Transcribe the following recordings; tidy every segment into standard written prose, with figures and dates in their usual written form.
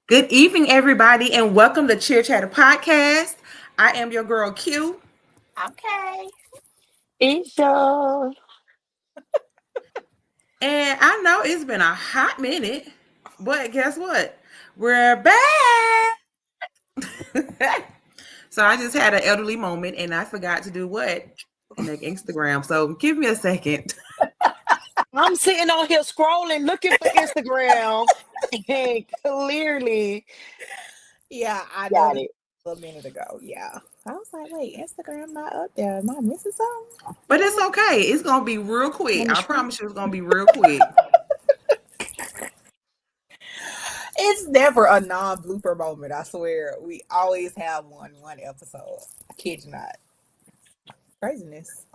Good evening, everybody, and welcome to Cheer Chatter Podcast. I am your girl Q, Okay. Isha. and I know it's been a hot minute, but guess what? We're back. So I just had an elderly moment, and I forgot to do what? Connect Instagram. So give me a second. I'm sitting on here scrolling, looking for Instagram, and clearly Yeah, I got noticed it. a minute ago. Yeah. I was like, wait, Instagram not up there. Am I missing something? But it's okay. It's gonna be real quick. On the I screen. promise you, it's gonna be real quick. It's never a non blooper moment. I swear. We always have one episode. I kid you not. Craziness.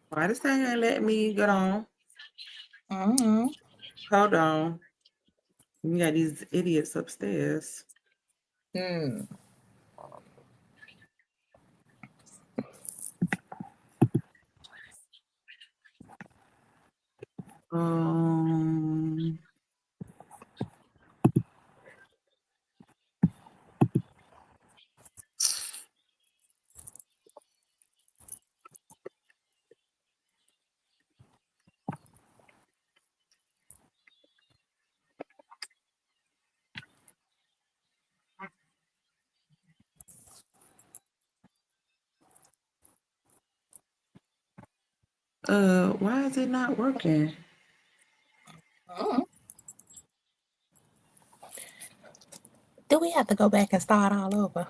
Why this thing ain't let me get on? Mm-hmm. Hold on. We got these idiots upstairs. Hmm. Um. Why is it not working? Mm. Do we have to go back and start all over?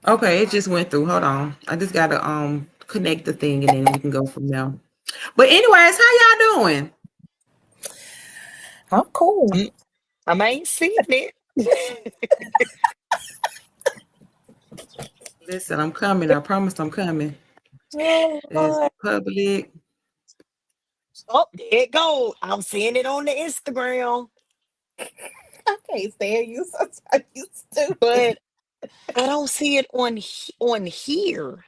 Okay, it just went through. Hold on. I just gotta connect the thing and then we can go from there. But anyways, how y'all doing? I'm cool. Mm, I ain't seen it. Listen, I'm coming. I promise I'm coming. Oh, It's Lord. public. Oh, there it go. I'm seeing it on the Instagram, I can't stand you. Sometimes you stupid. but I don't see it on here.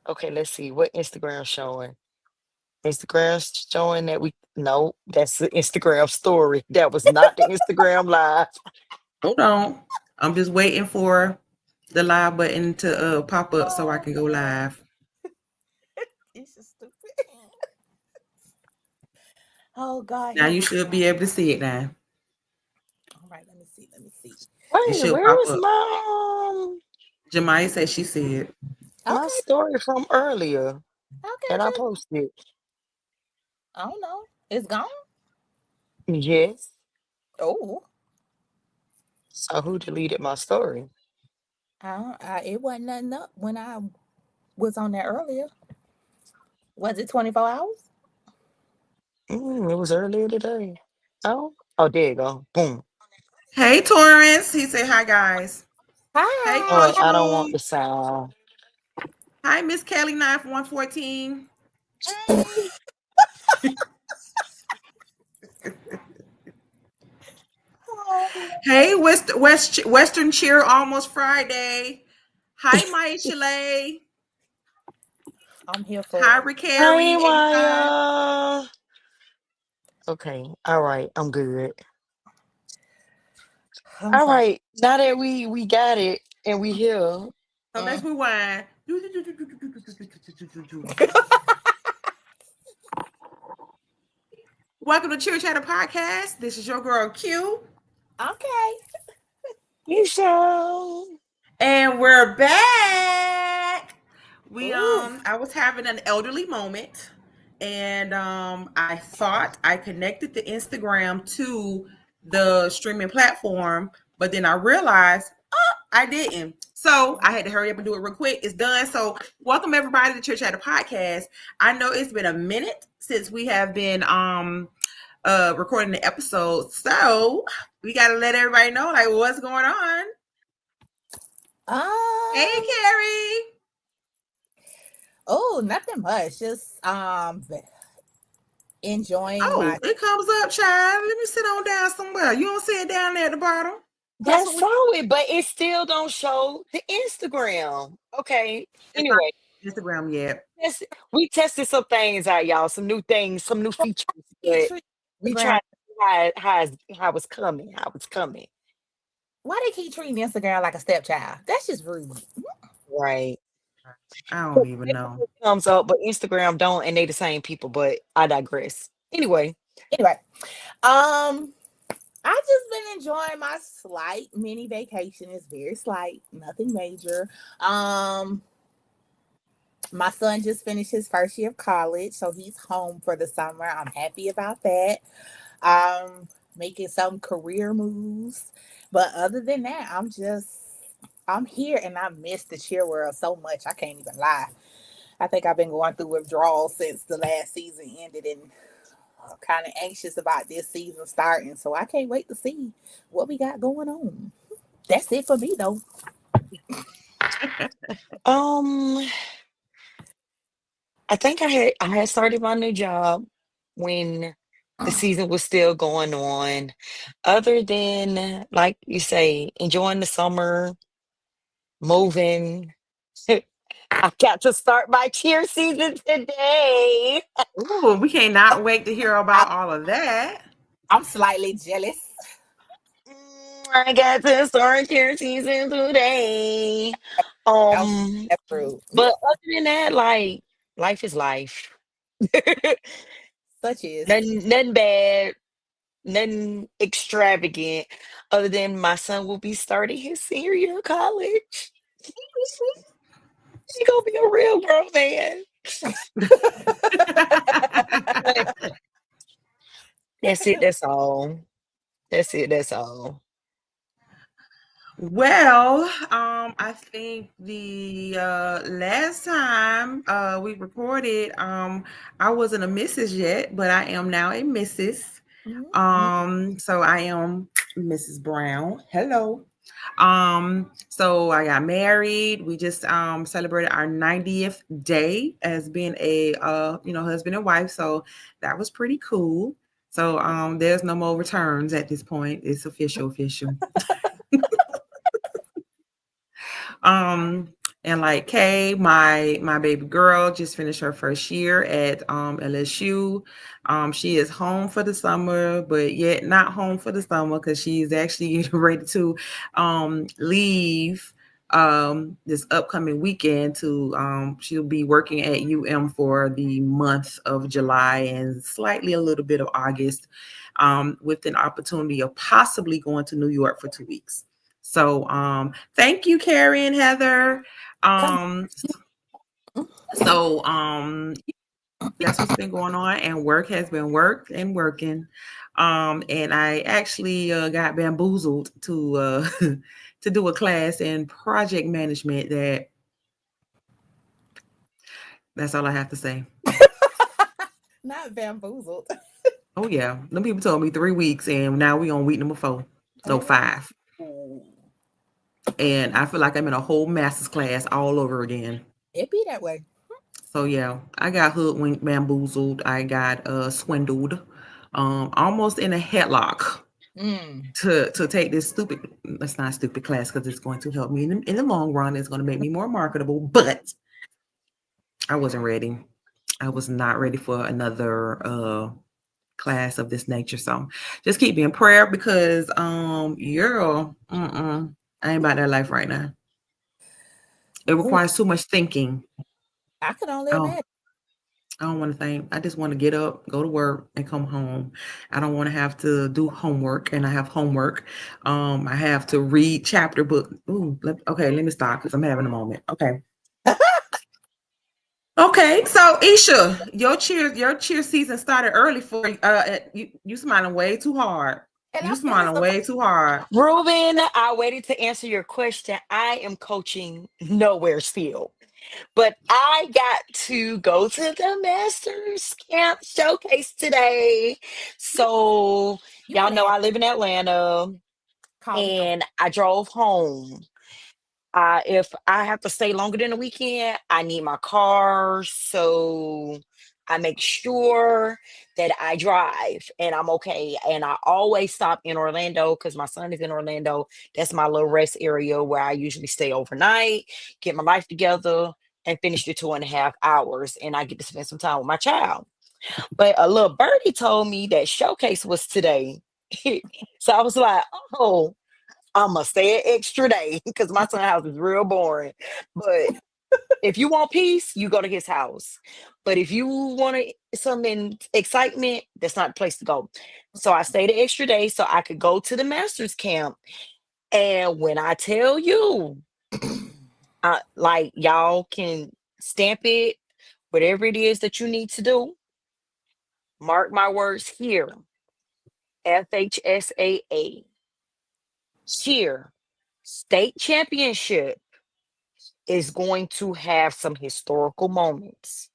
Okay, let's see what Instagram showing. Instagram showing that we no, that's the Instagram story. That was not the Instagram live. Hold on. I'm just waiting for the live button to pop up so I Oh, can go live. it's just stupid. Oh, God. Now Here you we should be able to see it now. All right, let me see. Let me see. It Wait, should where pop is up. Jemiah said she see it. my Okay, story from earlier okay, that I just posted? I don't know. It's gone. Yes. Oh, So who deleted my story? it wasn't nothing up when I was on there earlier. Was it 24 hours? It was earlier today. Oh, there you go. Boom. Hey Torrance. He said hi guys. Hey Hi. Oh, Coach I don't want Room. the sound. Hi Miss Kelly 9114. Hey. Oh, Hey, Western Cheer, almost Friday. Hi, Maya Chalet. I'm here Hi, for it. Hey, Ricari, 85. Maya. Okay. All right. I'm good. I'm All sorry. right. Now that we got it and we here. So let's Mm. rewind. Welcome to Cheer Chatter Podcast. This is your girl Q, Okay. You show. and we're back. We Ooh. I was having an elderly moment, and I thought I connected the Instagram to the streaming platform, but then I realized I didn't. So I had to hurry up and do it real quick. It's done. So welcome everybody to Church Chatter Podcast. I know it's been a minute since we have been recording the episode. So we gotta let everybody know like what's going on. Hey Um. Carrie. Oh, nothing much. Just enjoying Oh, my. it comes up, child. Let me sit on down somewhere. You don't see it down there at the bottom. I That's what we. saw it, but it still don't show the Instagram. Okay. It's not Anyway. Instagram yet. Yes, we tested some things out, y'all. Some new things, some new features, Keep but treating we Instagram. tried how it's coming, how it's coming. Why they keep treating Instagram like a stepchild? That's just rude. Right. I don't But even know. Facebook comes up, but Instagram don't, and they the same people. But I digress. Anyway, Anyway, um, I just been enjoying my slight mini vacation. It's very slight, nothing major. Um, my son just finished his first year of college, so he's home for the summer. I'm happy about that. Making some career moves. But other than that, I'm here and I miss the cheer world so much. I can't even lie. I think I've been going through withdrawals since the last season ended and kind of anxious about this season starting. So I can't wait to see what we got going on. That's it for me though. um, I think I had started my new job when the season was still going on. Other than, like you say, enjoying the summer, moving. I got to start my cheer season today. Ooh, we cannot wait to hear I, about all of that. I'm slightly jealous. I got to start cheer season today. That- Um, That's true. but other than that, like life is life. Such is. Nothing bad, nothing extravagant. Other than my son will be starting his senior year of college. He gonna be a real grown man. But that's it. That's all. That's it. That's all. Well, I think the last time we recorded, I wasn't a Mrs. yet, but I am now a Mrs. Mhm. So I am Mrs. Brown. Hello. So I got married. We just celebrated our 90th day as being a husband and wife. So that was pretty cool. So there's no more returns at this point. It's official. Um, and like Kay, my baby girl just finished her first year at LSU. She is home for the summer, but yet not home for the summer because she's actually getting ready to leave this upcoming weekend to she'll be working at for the month of July and slightly a little bit of August, with an opportunity of possibly going to New York for 2 weeks. So thank you, Carrie and Heather. Come Um, so that's what's been going on, and work has been worked and working. And I actually got bamboozled to to do a class in project management. That's all I have to say. not bamboozled. Oh yeah, them people told me 3 weeks, and now we on week number 4, no Oh, 5, and I feel like I'm in a whole master's class all over again. it be that way. So yeah, I got hoodwinked, bamboozled. I got swindled, almost in a headlock Mm. to take this stupid. That's not a stupid class because it's going to help me in the long run. It's going to make me more marketable. But I wasn't ready. I was not ready for another class of this nature. So just keep me in prayer because I ain't about that life right now. It Ooh, requires too much thinking. I could only Oh, imagine. I don't want to think. I just want to get up, go to work, and come home. I don't want to have to do homework, and I have homework. I have to read chapter book. Ooh, okay, let me stop because I'm having a moment. Okay. Okay, so Isha, your cheer season started early for you. You smiling way too hard. And You I'm feeling smiling so way too hard. Ruben, I waited to answer your question. I am coaching nowhere still. But I got to go to the Masters Camp Showcase today. So, you y'all ain't know asked I live in Atlanta call me no and I drove home. If I have to stay longer than a weekend, I need my car. So I make sure that I drive and I'm okay. And I always stop in Orlando because my son is in Orlando. That's my little rest area where I usually stay overnight, get my life together, and finish the 2.5 hours, and I get to spend some time with my child. But a little birdie told me that showcase was today. So I was like, oh, I'm gonna stay an extra day because my son's house is real boring. But if you want peace, you go to his house. But if you want some excitement, that's not the place to go. So I stayed an extra day so I could go to the master's camp. And when I tell you, like y'all can stamp it, whatever it is that you need to do, mark my words here. FHSAA, cheer, state championship is going to have some historical moments.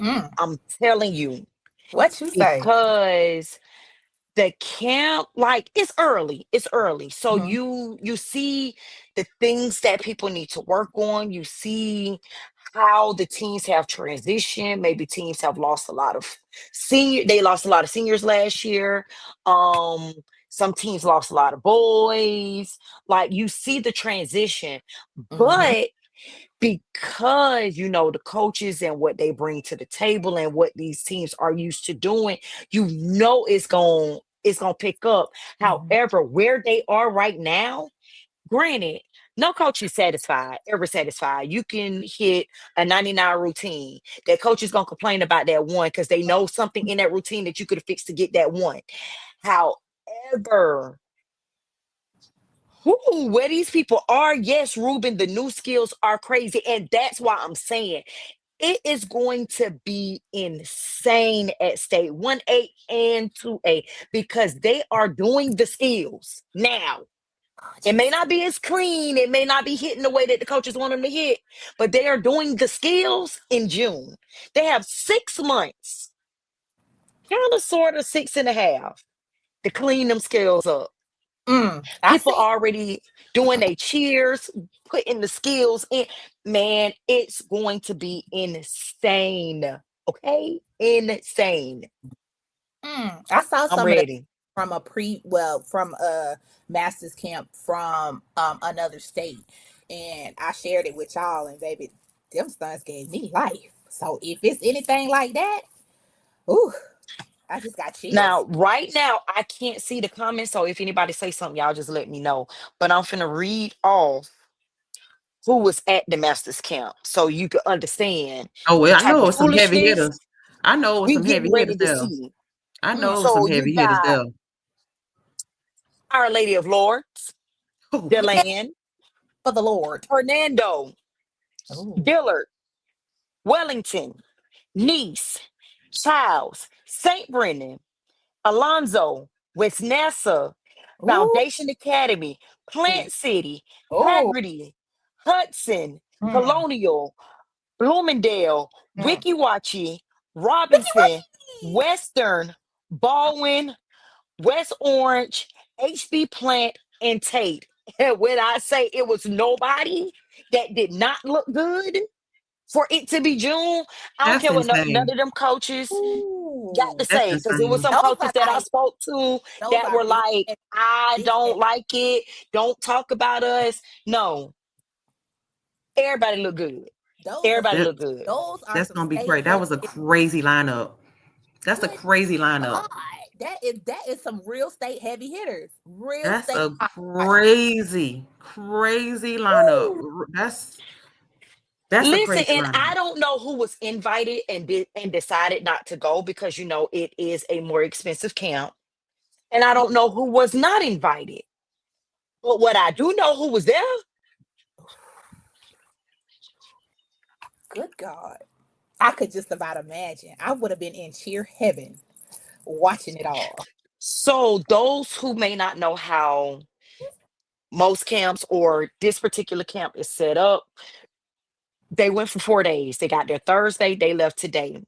Mm, I'm telling you, what you say? because the camp, like, it's early, so Mhm, you see the things that people need to work on. You see how the teams have transitioned. Maybe teams have lost a lot of they lost a lot of seniors last year. um some teams lost a lot of boys. Like, you see the transition. mhm, But because you know the coaches and what they bring to the table and what these teams are used to doing, you know it's going to pick up. mhm. However, where they are right now, granted, no coach is ever satisfied. You can hit a 99 routine. That coach is going to complain about that one because they know something in that routine that you could have fixed to get that one. However, where these people are, yes, Ruben, the new skills are crazy. And that's why I'm saying it is going to be insane at state 1A and 2A because they are doing the skills now. Oh, It may Jesus. not be as clean, it may not be hitting the way that the coaches want them to hit, but they are doing the skills in June. They have 6 months, kind of sort of 6.5, to clean them skills up. I People see. already doing their cheers, putting the skills in. Man, it's going to be insane. Okay? Insane. I saw I'm some of that ready. from from a master's camp from another state, and I shared it with y'all. And baby, them stunts gave me life. So if it's anything like that, ooh, I just got chills. Now, right now, I can't see the comments. So if anybody say something, y'all just let me know. But I'm finna read off who was at the master's camp so you can understand Oh the well, I type know it of was some heavy foolishness hitters. I know it was we some heavy getting hitters ready to there. see. I Mm, know it was some So you heavy hitters got there. Our Lady of Lords, Oh, yeah, Deland, for the Lord. Hernando, Oh, Dillard, Wellington, Nice, Childs, St. Brendan, Alonzo, West Nassa, ooh, Foundation Academy, Plant City, oh, Haggerty, Hudson, mm, Colonial, Bloomingdale, mm. Wikiwachi, Look at Robinson, Ricky. Western, Baldwin, West Orange, HB Plant, and Tate. And when I say it was nobody that did not look good for it to be June, I don't that's care what none insane. of them coaches got to Ooh, That's say, because it was insane. some those coaches are that I like spoke to those that are were like, I big don't head. like it. Don't talk about us. No, everybody look good. Those are Everybody That look good. those are that's some gonna be state great. That heavy was a hitters. crazy lineup. That's a Good crazy lineup. God, that is some real state heavy hitters. Real That's state a hot. crazy lineup. Woo! That's a Listen, crazy and lineup. I don't know who was invited and decided not to go because it is a more expensive camp. And I don't know who was not invited. But what I do know who was there, Good God, I could just about imagine. I would have been in cheer heaven watching it all. so those who may not know how most camps or this particular camp is set up, they went for 4 days. They got there Thursday, they left today.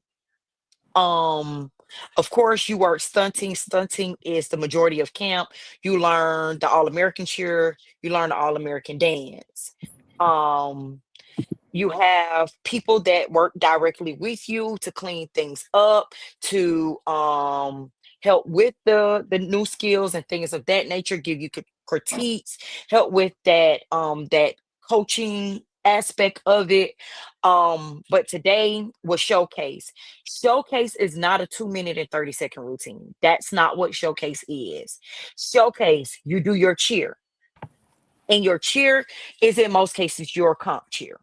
Um, of course, you work stunting. Stunting is the majority of camp. You learn the All American cheer, you learn the All American dance. Um, you have people that work directly with you to clean things up, to help with the new skills and things of that nature, give you critiques, help with that coaching aspect of it. But today was showcase. Showcase is not a 2 minute and 30-second routine. That's not what showcase is. Showcase, you do your cheer, and your cheer is in most cases your comp cheer.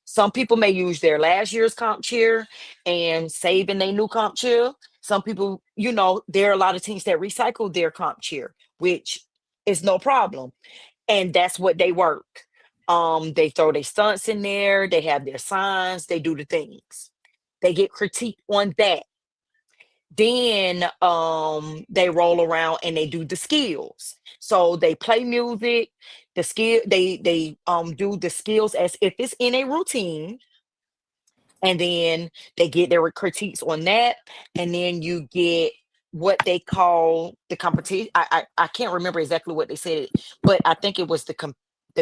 Some people may use their last year's comp cheer and save in their new comp cheer. Some people, there are a lot of teams that recycle their comp cheer, which is no problem. And that's what they work. They throw their stunts in there, they have their signs, they do the things. They get critiqued on that. Then they roll around and they do the skills. So they play music, the skill they do the skills as if it's in a routine, and then they get their critiques on that, and then you get what they call the competition. I can't remember exactly what they said, but I think it was the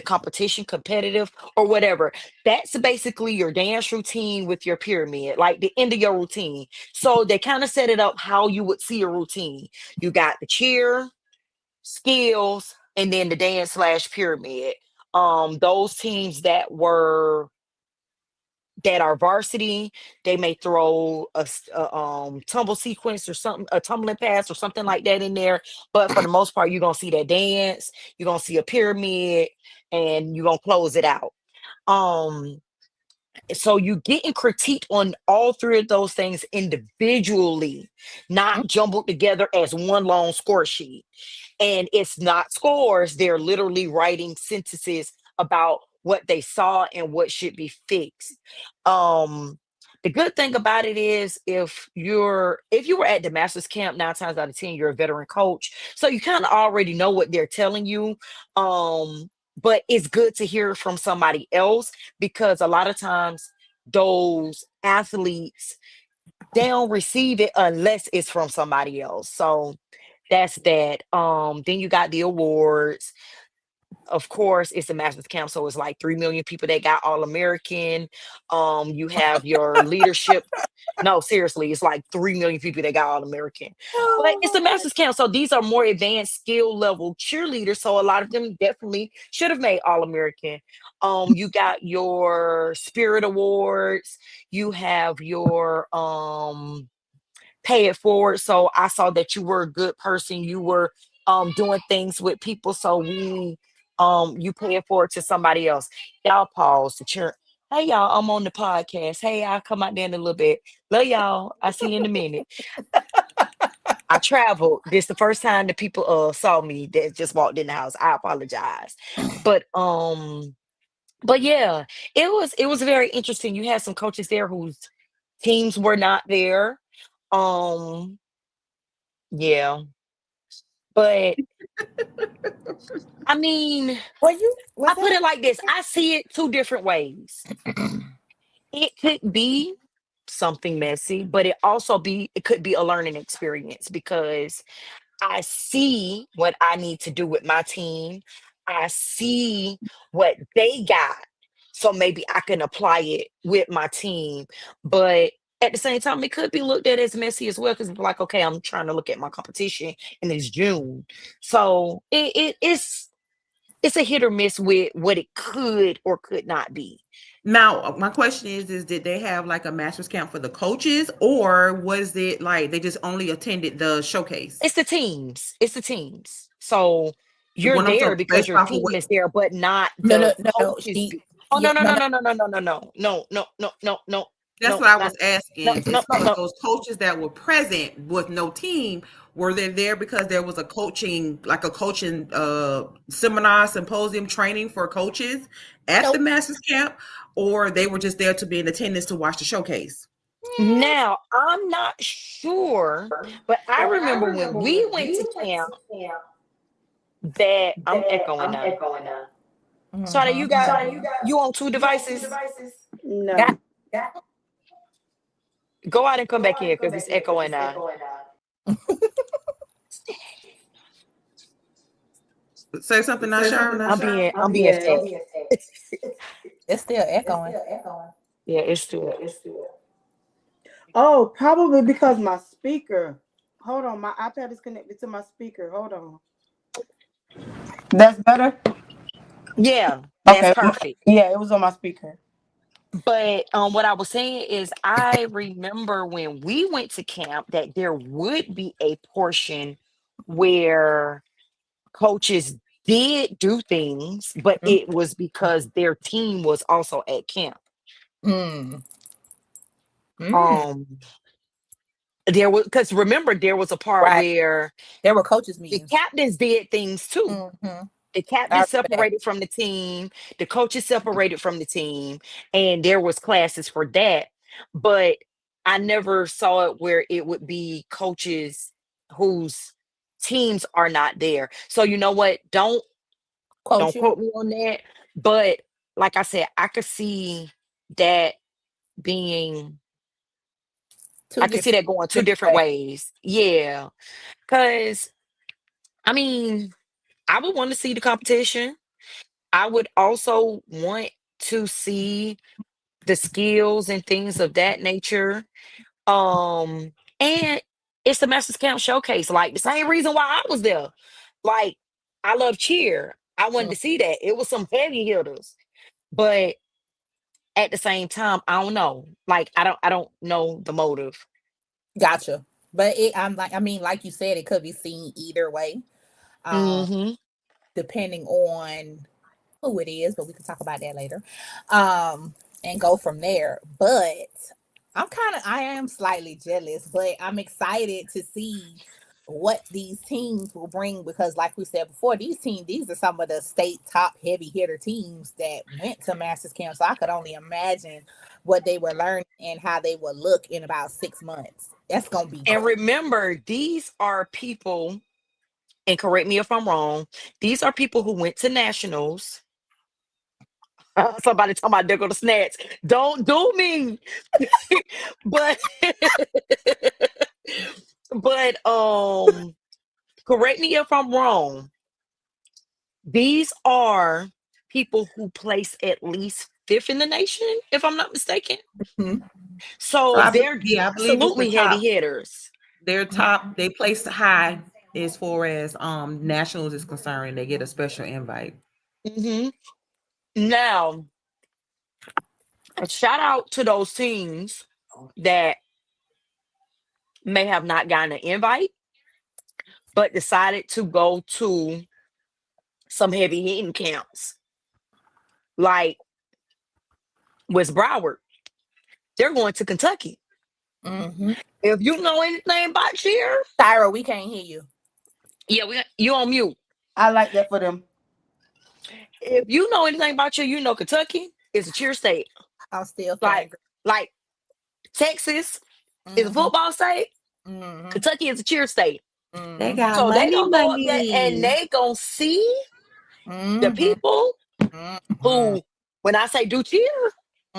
competition competitive or whatever. That's basically your dance routine with your pyramid, like the end of your routine. So they kind of set it up how you would see a routine. You got the cheer, skills, and then the dance slash pyramid. Those teams that are varsity, they may throw a tumble sequence or something, a tumbling pass or something like that in there. But for the most part, you're gonna see that dance, you're gonna see a pyramid, and you're gonna close it out. Um, so you getting critiqued on all three of those things individually, not jumbled together as one long score sheet. And it's not scores, they're literally writing sentences about what they saw and what should be fixed. um the good thing about it is, if you were at the master's camp, 9 times out of 10 you're a veteran coach, so you kind of already know what they're telling you. But it's good to hear from somebody else, because a lot of times those athletes, they don't receive it unless it's from somebody else. So that's that. Then you got the awards. Of course, it's a master's camp, so it's like 3 million people that got All American. You have your leadership. No, seriously, it's like 3 million people that got All American. But it's a Oh, master's camp, so these are more advanced skill level cheerleaders. So a lot of them definitely should have made All American. You got your Spirit Awards. You have your pay it forward. So I saw that you were a good person. You were doing things with people. So you pay it forward to somebody else. Y'all pause to cheer. Hey y'all, I'm on the podcast. Hey, I'll come out there in a little bit. Love y'all. I see you in a minute. I traveled. This the first time that people saw me that just walked in the house. I apologize. But yeah, it was very interesting. You had some coaches there whose teams were not there. Um yeah. But I mean, were you? Was I put that? it like this. I see it two different ways. It could be something messy, but it could be a learning experience, because I see what I need to do with my team. I see what they got. So maybe I can apply it with my team. But at the same time, it could be looked at as messy as well, because it's like, okay, I'm trying to look at my competition and it's June. So it's a hit or miss with what it could or could not be. Now, my question is did they have like a master's camp for the coaches, or was it like they just only attended the showcase? It's the teams. It's the teams. So you're One of them, there so because based your off of team what, is there, but not No, the no, no, no. coaches. Oh Yeah, no, no, no, no, no. no, no, no, no, no, no, no, no, no, no, no, that's no, what I not was no, asking, no, is no, because no. those coaches that were present with no team, were they there because there was a coaching, like a coaching seminar, symposium training for coaches at the Nope. master's camp, or they were just there to be in attendance to watch the showcase? Now I'm not sure, but I remember when we went to camp that I'm echoing now. Sorry, Mm-hmm. you on two devices? Got No. Go out and come back in because it's echoing now. Say something, Nashara. I'm being fed. it's still echoing. Yeah, it's still. Oh, probably because my speaker. Hold on, my iPad is connected to my speaker. Hold on. That's better. Yeah. That's Okay. perfect. Yeah, it was on my speaker. But what I was saying is, I remember when we went to camp that there would be a portion where coaches did do things, but Mm, it was because their team was also at camp. mm, mm. Um, there was, because remember, there was a part Right. where There were coaches the meetings. captains did things too. Mm-hmm. The I captain remember that. separated from the team, the coaches separated from the team, and there was classes for that. But I never saw it where it would be coaches whose teams are not there. So you know what? Quote Don't you. quote me on that. But like I said, I could see that being Two I could see different, that going two different different ways. ways. Yeah. Cause I mean, I would want to see the competition. I would also want to see the skills and things of that nature. And it's the Masters Camp Showcase. Like the same reason why I was there. Like I love cheer. I wanted Mm, to see that. It was some heavy hitters. But at the same time, I don't know. Like I don't know the motive. gotcha. But I'm like, I mean, like you said, it could be seen either way, um, Hmm. depending on who it is. But we can talk about that later, um, and go from there. But I am slightly jealous, but I'm excited to see what these teams will bring because, like we said before, these are some of the state top heavy hitter teams that went to Masters Camp. So I could only imagine what they were learning and how they would look in about 6 months. That's gonna be And great. remember, these are people, and correct me if I'm wrong, these are people who went to nationals. Somebody talking about there go the snacks. Don't do me. But but correct me if I'm wrong. These are people who place at least fifth in the nation, if I'm not mistaken. Mhm. So they're Yeah, I believe it's the absolutely heavy top. hitters. They're top. They placed high as far as nationals is concerned. They get a special invite. Hmm. Now, a shout out to those teams that may have not gotten an invite, but decided to go to some heavy hitting camps, like West Broward. They're going to Kentucky. Mm-hmm. If you know anything about cheer, Tyra, we can't hear you. yeah, you on mute. I like that for them. If you know anything about cheer, you know Kentucky is a cheer state. I'm still Like feeling great. like Texas is a Mm-hmm. football state. Mm-hmm. Kentucky is a cheer state. They Mm-hmm. got So they money, gonna go up there and money. they gonna see the Mm-hmm. people Mm-hmm. who, when I say do cheer,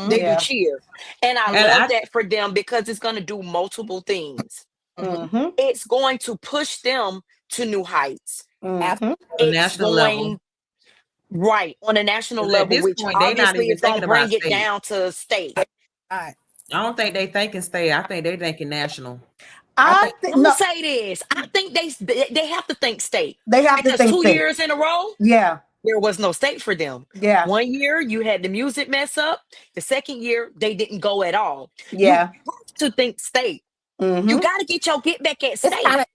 they do Yeah. cheer. And I And love I that for them because it's gonna do multiple things. Mm-hmm. Mm-hmm. It's going to push them to new heights. Mm-hmm. on a It's national level. going right on a national 'Cause at level, this which point, they're not obviously even is going thinking to about bring it state. down to state. All right. I don't think they thinking state. I think they're thinking national. I I think think I'm gonna no, say this. I think they have to think state they have to because think two state. years in a row Yeah. there was no state for them. Yeah. One year you had the music mess up. The second year they didn't go at all. You Yeah. have to think state. You Mm-hmm. got to get your get back at it's state. kind of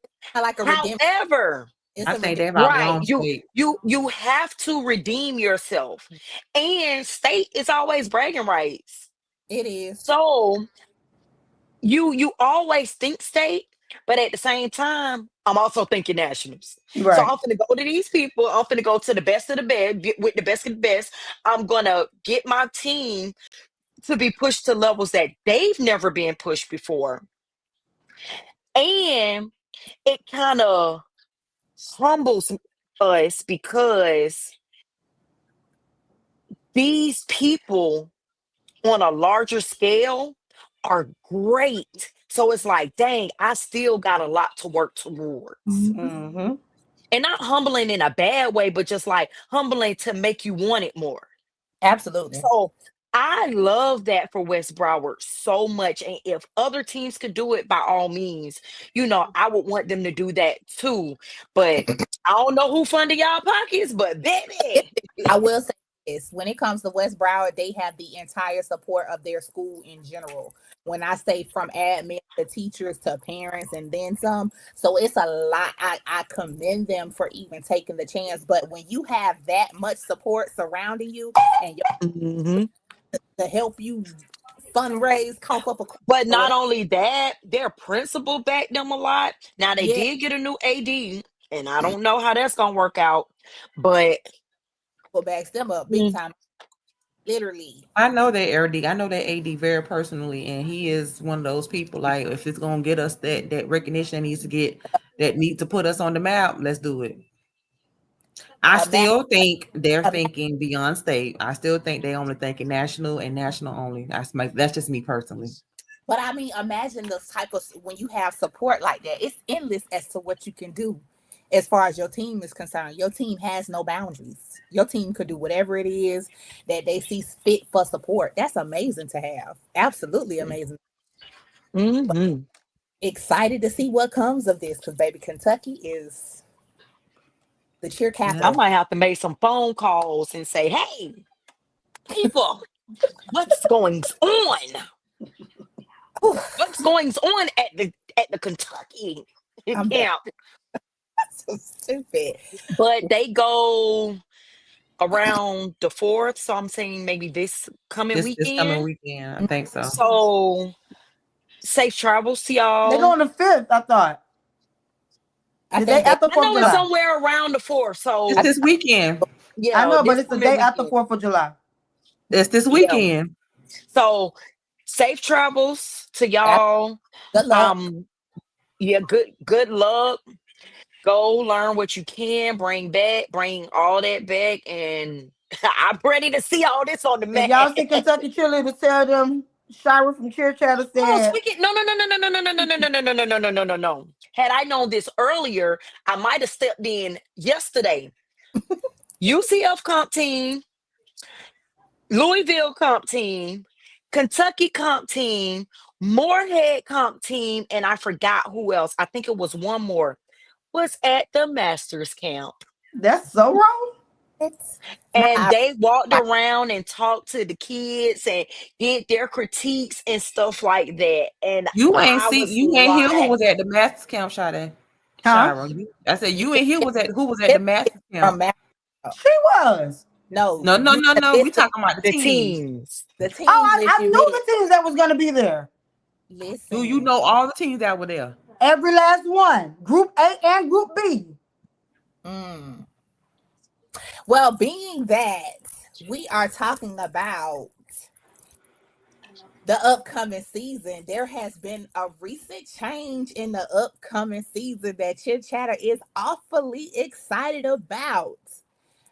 like a redemption. However, It's I a think redemption. they've right, outgrown state. you have to redeem yourself, and state is always bragging rights. It is. So you always think state, but at the same time, I'm also thinking nationals. So Right. I'm gonna go to these people. I'm gonna go to the best of the best, get with the best of the best. I'm gonna get my team to be pushed to levels that they've never been pushed before, and it kind of humbles us because these people on a larger scale are great. So it's like, dang, I still got a lot to work towards. Mm-hmm. And not humbling in a bad way, but just like humbling to make you want it more. Absolutely. So I love that for West Broward so much. And if other teams could do it, by all means, I would want them to do that too. But I don't know who funded y'all pockets, but It, baby. I will say Yes, when it comes to West Broward, they have the entire support of their school in general. When I say from admin to teachers to parents and then some, so it's a lot. I commend them for even taking the chance. But when you have that much support surrounding you and Mhm. to help you fundraise, cough up a But or not whatever, only that, their principal backed them a lot. Now they yeah, did get a new AD, and I don't know how that's gonna work out. But backs them up big mm, time, literally. I know that AD. I know that AD very personally, and he is one of those people. Like, if it's gonna get us that recognition that needs to get that need to put us on the map, let's do it. I Imagine, still think they're thinking beyond state. I still think they only thinking national and national only. That's just me personally. but I mean, imagine the type of when you have support like that. It's endless as to what you can do as far as your team is concerned. Your team has no boundaries. Your team could do whatever it is that they see fit for support. That's amazing to have. Absolutely amazing. mhm. Excited to see what comes of this because baby, Kentucky is the cheer I Yeah. capital. might have to make some phone calls and say, "Hey, people, what's going on? Whew, What's going on at the Kentucky I'm done. camp?" So stupid. But they go around the 4th, so I'm saying maybe this coming This coming weekend. weekend, I think so. So safe travels to They go y'all. on the 5th, I thought. I The day think they after I 4th of know it's July. somewhere around the 4th. It's I So this weekend. I yeah, know, but this it's the coming day after weekend. 4th of July. It's this Yeah. weekend. So safe travels to y'all. good luck. Um, yeah, good luck. Go learn what you can, bring back, bring all that back, and I'm ready to see all this on the If map. y'all see Kentucky cheerleaders, tell them Shira from Cheer Chatter Oh, said, speaking no no no no no no no no no no no no no no no no no no. Had I known this earlier, I might have stepped in yesterday. UCF comp team, Louisville comp team, Kentucky comp team, Moorhead comp team, and I forgot who else. I think it was one more. Was at the Masters camp. that's so wrong. It's And not. they walked around and talked to the kids and did their critiques and stuff like that. And I was You ain't hear who like, was at the Masters camp, Sade. Huh? Shira. I said you ain't hear who was at the Masters From camp. She was. no, No, no, you no, gotta no. We listen. talking about the the teams. teams. The Oh, teams let I you knew hit. the teams that was going to be there. Do you Listen. know all the teams that were there? Every last one. Group A and Group B. Mm. Well, being that we are talking about the upcoming season, there has been a recent change in the upcoming season that Chit Chatter is awfully excited about.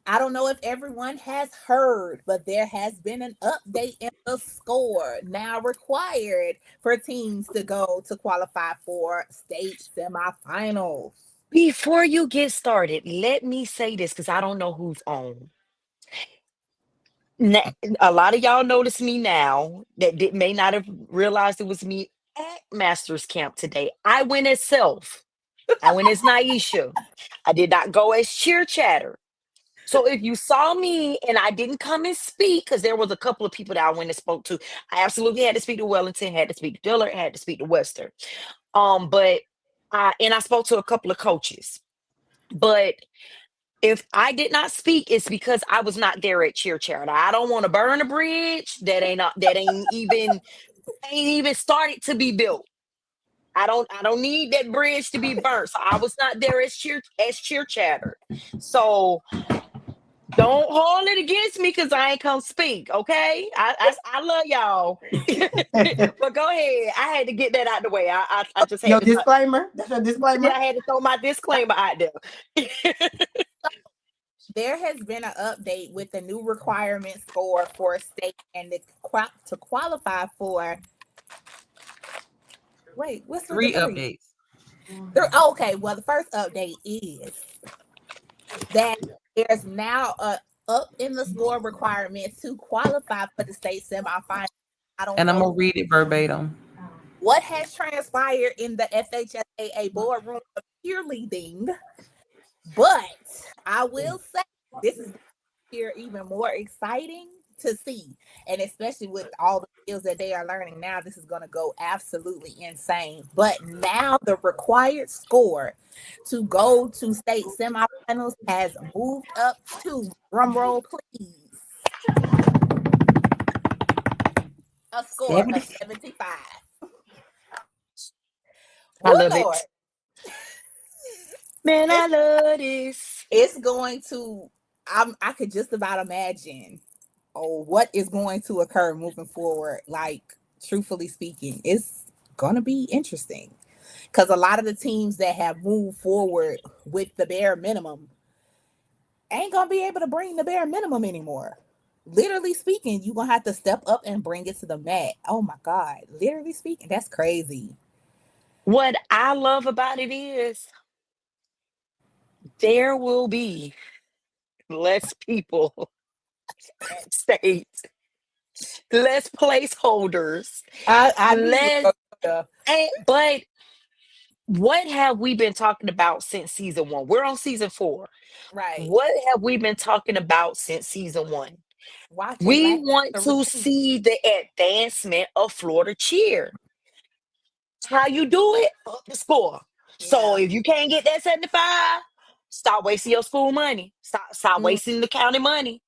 I don't know if everyone has heard, but there has been an update in the score now required for teams to go to qualify for state semifinals. Before you get started, let me say this because I don't know who's on. Na- a lot of y'all notice me now that may not have realized it was me at Masters Camp today. I went as self. I went as Naisha. I did not go as cheer chatter. So if you saw me and I didn't come and speak, because there was a couple of people that I went and spoke to, I absolutely had to speak to Wellington, had to speak to Dillard, had to speak to Western. But I spoke to a couple of coaches. But if I did not speak, it's because I was not there at cheer charity. I don't want to burn a bridge that ain't even started to be built. I don't need that bridge to be burnt. So I was not there as cheer chatter. So don't hold it against me because I ain't come speak. Okay, I love y'all, but go ahead. I had to get that out the way. I just Your had to disclaimer. That's your yeah, disclaimer. I had to throw my disclaimer out there. There has been an update with the new requirement score for state and to qualify for. Wait, what's with the Three three? updates. Okay, well, the first update is that there's now a up in the score requirement to qualify for the state semifinal. I don't And I'm know gonna read it verbatim. what has transpired in the FHSAA boardroom of cheerleading, but I will say this is year even more exciting to see. And especially with all the skills that they are learning now, this is going to go absolutely insane. But now the required score to go to state semifinals has moved up to, drum roll please, a score 70. of 75. I Oh love Lord. it. Man, I It's love this. it's going to I could just about imagine what is going to occur moving forward. Like, truthfully speaking, it's gonna be interesting. Because a lot of the teams that have moved forward with the bare minimum ain't gonna be able to bring the bare minimum anymore. Literally speaking, you're gonna have to step up and bring it to the mat. Oh my God. Literally speaking, that's crazy. What I love about it is there will be less people at state, less placeholders, I knew you less. were gonna, But what have we been talking about since season one? We're on season four. right. What have we been talking about since season one? Watching We Black want the to repeat. see the advancement of Florida cheer. How you do it? Up the score. So Yeah. if you can't get that 75, stop wasting your school money. Stop Mm, wasting the county money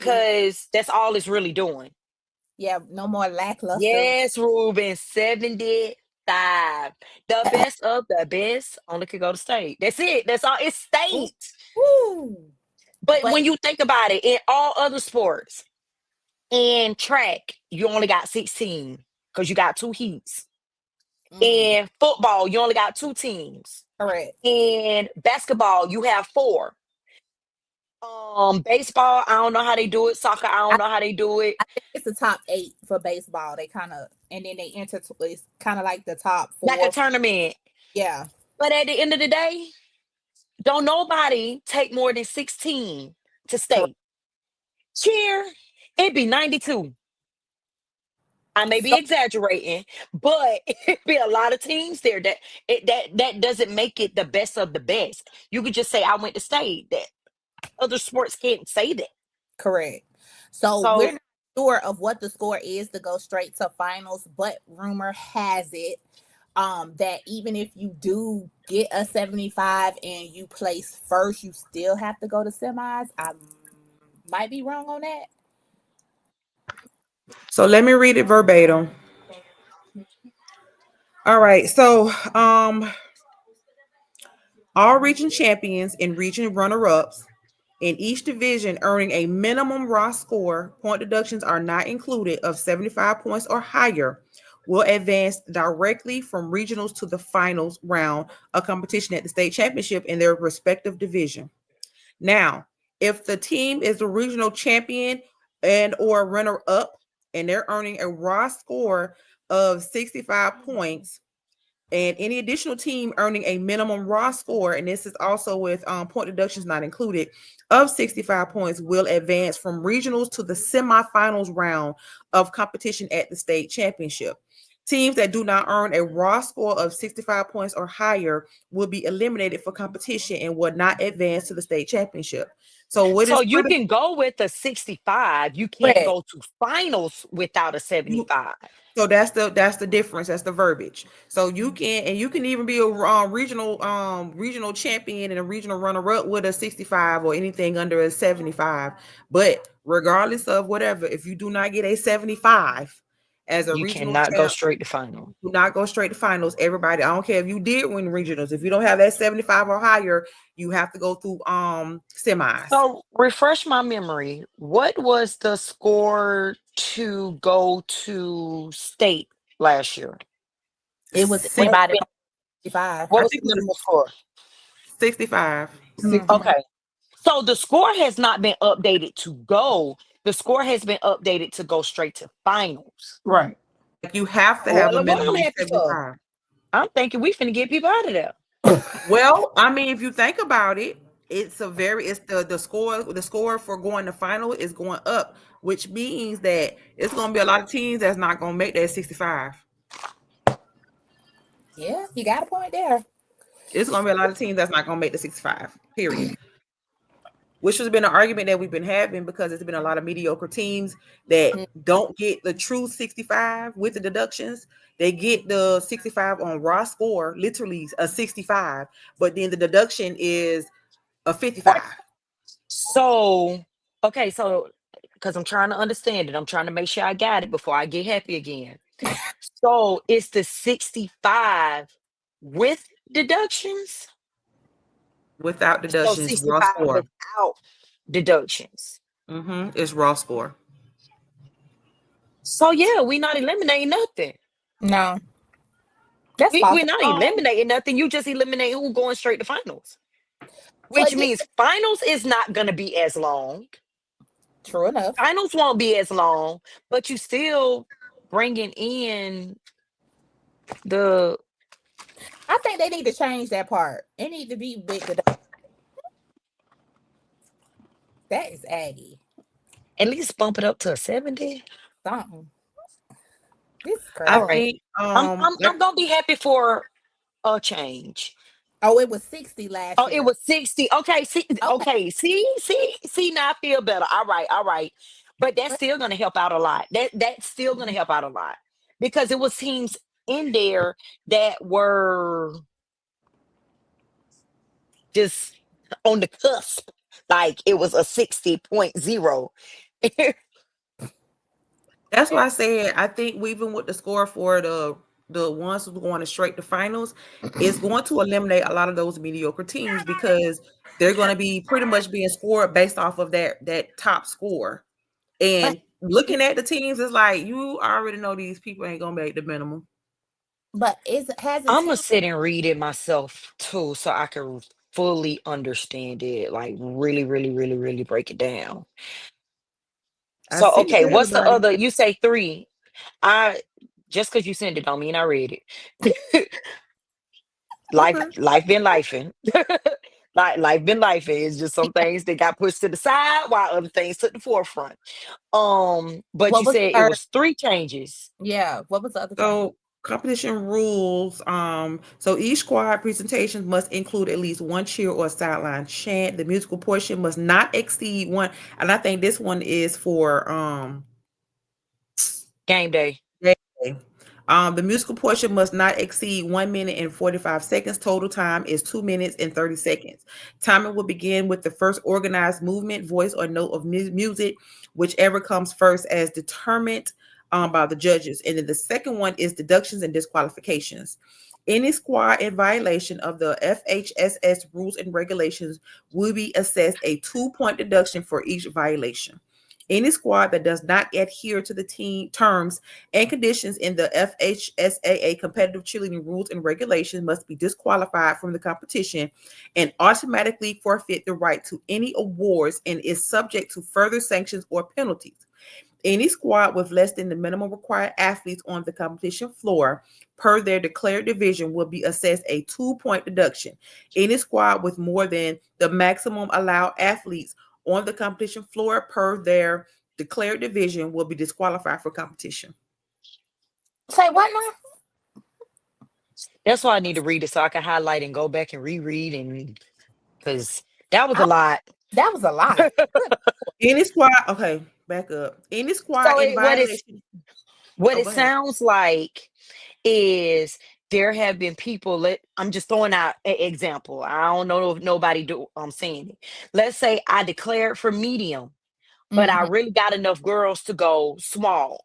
yeah. because that's all it's really doing. Yeah. No more lackluster. Yes, Ruben, 75. The best of the best only could go to state. That's it. That's all. It's Ooh, state. ooh. But But when you think about it, in all other sports, in track, you only got 16 because you got two heats. mm, In football, you only got two teams. correct. In basketball, you have four. Baseball, I don't know how they do it. Soccer, I I, don't know how they do it. I think it's the top 8 for baseball. They kind of, and then they enter. It's kind of like the top Like a 4. tournament. Yeah. But at the end of the day, don't nobody take more than 16 to Correct. state. Cheer, it'd be 92. I may be So exaggerating, but it'd be a lot of teams there that doesn't make it the best of the best. You could just say I went to state. That other sports can't say that. correct. So we're So not sure of what the score is to go straight to finals, but rumor has it that even if you do get a 75 and you place first, you still have to go to semis. I might be wrong on that. So let me read it verbatim. All right. So all region champions and region runner-ups in each division earning a minimum raw score, point deductions are not included, of 75 points or higher will advance directly from regionals to the finals round of competition at the state championship in their respective division. Now, if the team is the regional champion and or runner up and they're earning a raw score of 65 points, and any additional team earning a minimum raw score, and this is also with point deductions not included, of 65 points will advance from regionals to the semifinals round of competition at the state championship. Teams that do not earn a raw score of 65 points or higher will be eliminated for competition and will not advance to the state championship. So what so is you critical? can go with a 65. You can't Correct. go to finals without a You 75. So that's the difference. That's the verbiage. So you can even be a regional champion and a regional runner up with a 65 or anything under a 75. But regardless of whatever, if you do not get a 75 as a You regional cannot go champ, straight to final. do not go straight to finals. Everybody, I don't care if you did win regionals. If you don't have that 75 or higher, you have to go through semis. So refresh my memory. What was the score to go to state last year? It was What has Six, it anybody been? on 55. What I was think the it was minimum score? 65. Mhm. 65. Okay. So the score has not been updated to go. The score has been updated to go straight to finals. Right. Like you have to have a Well, what I'm minimum happy for. 75. I'm thinking we finna get people out of there. Well, I mean, if you think about it, it's the score for going to final is going up, which means that it's gonna be a lot of teams that's not gonna make that 65. Yeah, you got a point there. It's gonna be a lot of teams that's not gonna make the 65, period. which has been an argument that we've been having because there's been a lot of mediocre teams that don't get the true 65 with the deductions. They get the 65 on raw score, literally a 65, but then the deduction is a 55. So, okay, so because I'm trying to understand it, I'm trying to make sure I got it before I get happy again. So it's the 65 with deductions? Without So deductions, raw 65 score. without deductions. It's raw score. So yeah, we not eliminating nothing. No, that's false. We're not eliminating nothing. You just eliminate who going straight to finals, which But this, means finals is not going to be as long. true enough. Finals won't be as long, but you still bringing in the I think they need to change that part. It need to be with the. That is Aggie. at least bump it up to a 70. Something. This is I All crazy. right. think I'm gonna be happy for a change. Oh, it was 60 last Oh, it year. was 60. Okay, see, Okay. okay, see, now I feel better. All right, all right. But that's still gonna help out a lot. That's still gonna help out a lot. Because it was teams in there that were just on the cusp. Like it was a 60.0. that's why I said I think even with the score for the ones who are going to straight to finals, it's going to eliminate a lot of those mediocre teams because they're going to be pretty much being scored based off of that top score. But And looking at the teams, it's like you already know these people ain't gonna make the minimum. has a I'm team. gonna sit and read it myself too, so I can fully understand it, like really, really, really, really break it down. I So, sent it okay, to what's the everybody. other? You say three. I just because you sent it don't mean I read it. life, Okay. life been lifing. Like life been lifing. It's just some things that got pushed to the side while other things took the forefront. But What you was the said it third? was three changes. Yeah. What was the other change? So competition rules. So each squad presentation must include at least one cheer or sideline chant. The musical portion must not exceed one. And I think this one is for Game day. Okay. The musical portion must not exceed 1 minute and 45 seconds. Total time is 2 minutes and 30 seconds. Timing will begin with the first organized movement, voice, or note of music, whichever comes first, as determined by the judges. And then the second one is deductions and disqualifications. Any squad in violation of the FHSS rules and regulations will be assessed a 2-point deduction for each violation. Any squad that does not adhere to the team terms and conditions in the FHSAA competitive cheerleading rules and regulations must be disqualified from the competition and automatically forfeit the right to any awards and is subject to further sanctions or penalties. Any squad with less than the minimum required athletes on the competition floor per their declared division will be assessed a 2-point deduction. Any squad with more than the maximum allowed athletes on the competition floor per their declared division will be disqualified for competition. Say what now? That's why I need to read it so I can highlight and go back and reread and because that was a I, lot. that was a lot. Any squad, okay, back up. Any squad So in violation. what Oh, it go ahead. sounds like is there have been people I'm just throwing out an example. I don't know if nobody do I'm saying it. Let's say I declared for medium, but I Mm-hmm. really got enough girls to go small.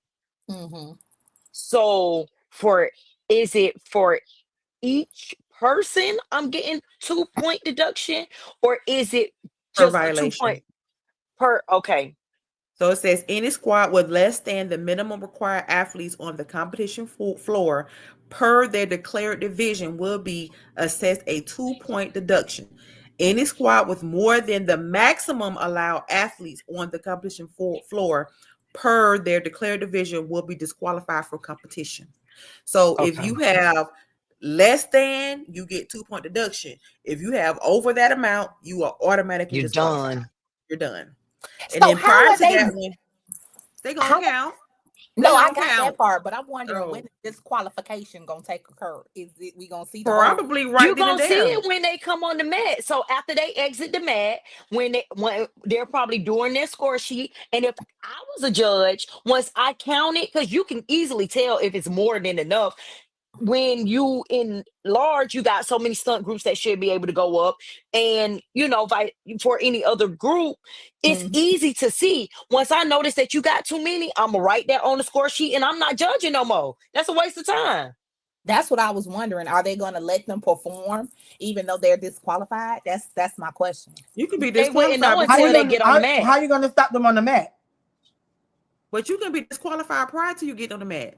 Mm-hmm. So for is it for each person I'm getting 2-point deduction, or is it Per just a 2 point violation. per? Okay, So it says any squad with less than the minimum required athletes on the competition floor per their declared division will be assessed a 2-point deduction. Any squad with more than the maximum allowed athletes on the competition floor per their declared division will be disqualified from competition. So if okay, you have less than, you get 2-point deduction. If you have over that amount, you are automatically you're disqualified. done. You're done. And So then how prior are to they? that one, they gonna How count. They No, I don't got that count. part, but I'm wondering when Oh, is this qualification gonna take occur? Is it we gonna see the whole? probably You right then and gonna see there. it when they come on the mat. So after they exit the mat, when they're probably doing their score sheet, and if I was a judge, once I count it, because you can easily tell if it's more than enough. When you in large, you got so many stunt groups that should be able to go up, and for any other group, it's Mhm. easy to see. Once I notice that you got too many, I'm gonna write that on the score sheet, and I'm not judging no more. That's a waste of time. That's what I was wondering. Are they gonna let them perform even though they're disqualified? That's my question. You can be They wouldn't know disqualified How you until they before, gonna get on the how, mat. how you gonna stop them on the mat? but you can be disqualified prior to you get on the mat.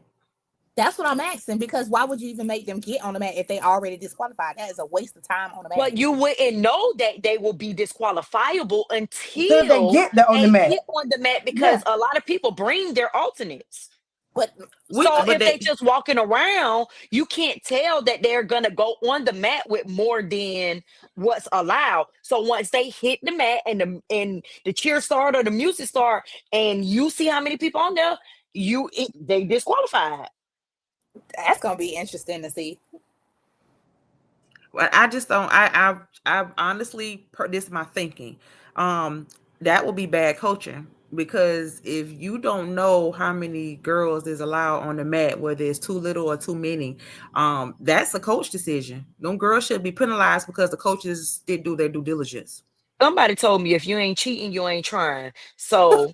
That's what I'm asking because why would you even make them get on the mat if they already disqualified? That is a waste of time on the mat. But you wouldn't know that they will be disqualifiable Until they until get there on the they mat. get on the mat, because Yeah. a lot of people bring their alternates. But Which, So but if they they, just walking around, you can't tell that they're gonna go on the mat with more than what's allowed. So once they hit the mat and the cheer start or the music start, and you see how many people on there, they disqualified. that's gonna be interesting to see. I just don't. I honestly, this is my thinking. Um, that would be bad coaching because if you don't know how many girls is allowed on the mat, whether it's too little or too many, that's a coach decision. Them girls should be penalized because the coaches did do their due diligence. Somebody told me if you ain't cheating, you ain't trying. So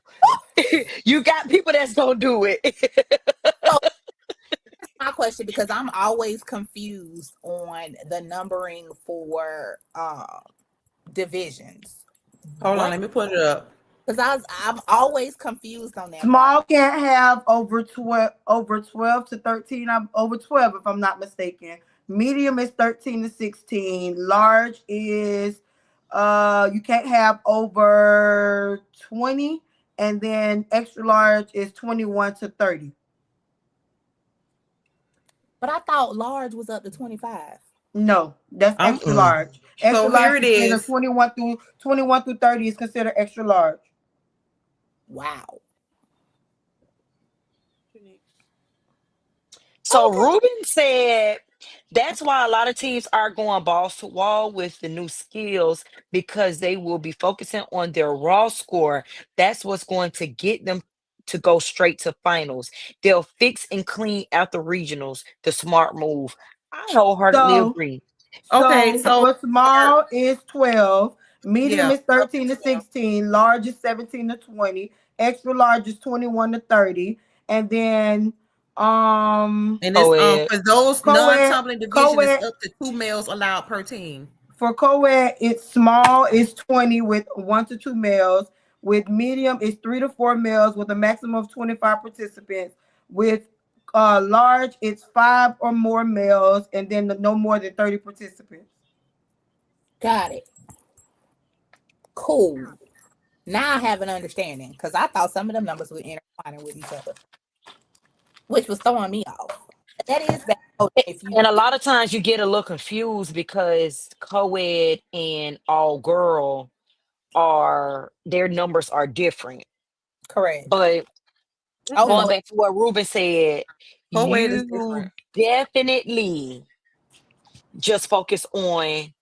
you got people that's gonna do it. So that's my question because I'm always confused on the numbering for divisions. Hold on, What? let me put it up. Because I'm always confused on that part. Small can't have over 12 to 13. I'm over 12 if I'm not mistaken. Medium is 13 to 16. Large is you can't have over 20, and then extra large is 21 to 30. But I thought large was up to 25. No, that's I'm extra large. so Extra large here it considered is. 21 through 30 is considered extra large. Wow. So Okay. Ruben said that's why a lot of teams are going balls to wall with the new skills, because they will be focusing on their raw score. That's what's going to get them to go straight to finals. They'll fix and clean after regionals. The smart move. I wholeheartedly So agree. Okay, So so for small is 12, medium yeah, is 13 to 16, large is 17 to 20, extra large is 21 to 30, and then and this Co-ed. for those co-ed non-tumbling division is co-ed up to two males allowed per team. for co-ed it's small is 20 with 1 to 2 males, with medium is 3 to 4 males with a maximum of 25 participants, with large it's 5 or more males, and then no more than 30 participants. Got it. Cool. Now I have an understanding because I thought some of them numbers were intertwining with each other, which was throwing me off. That is bad coaching if you And a lot of times you get a little confused because co-ed and all girl are their numbers are different. correct. But Oh going no, back to what Ruben said, Co-ed is you different. definitely just focus on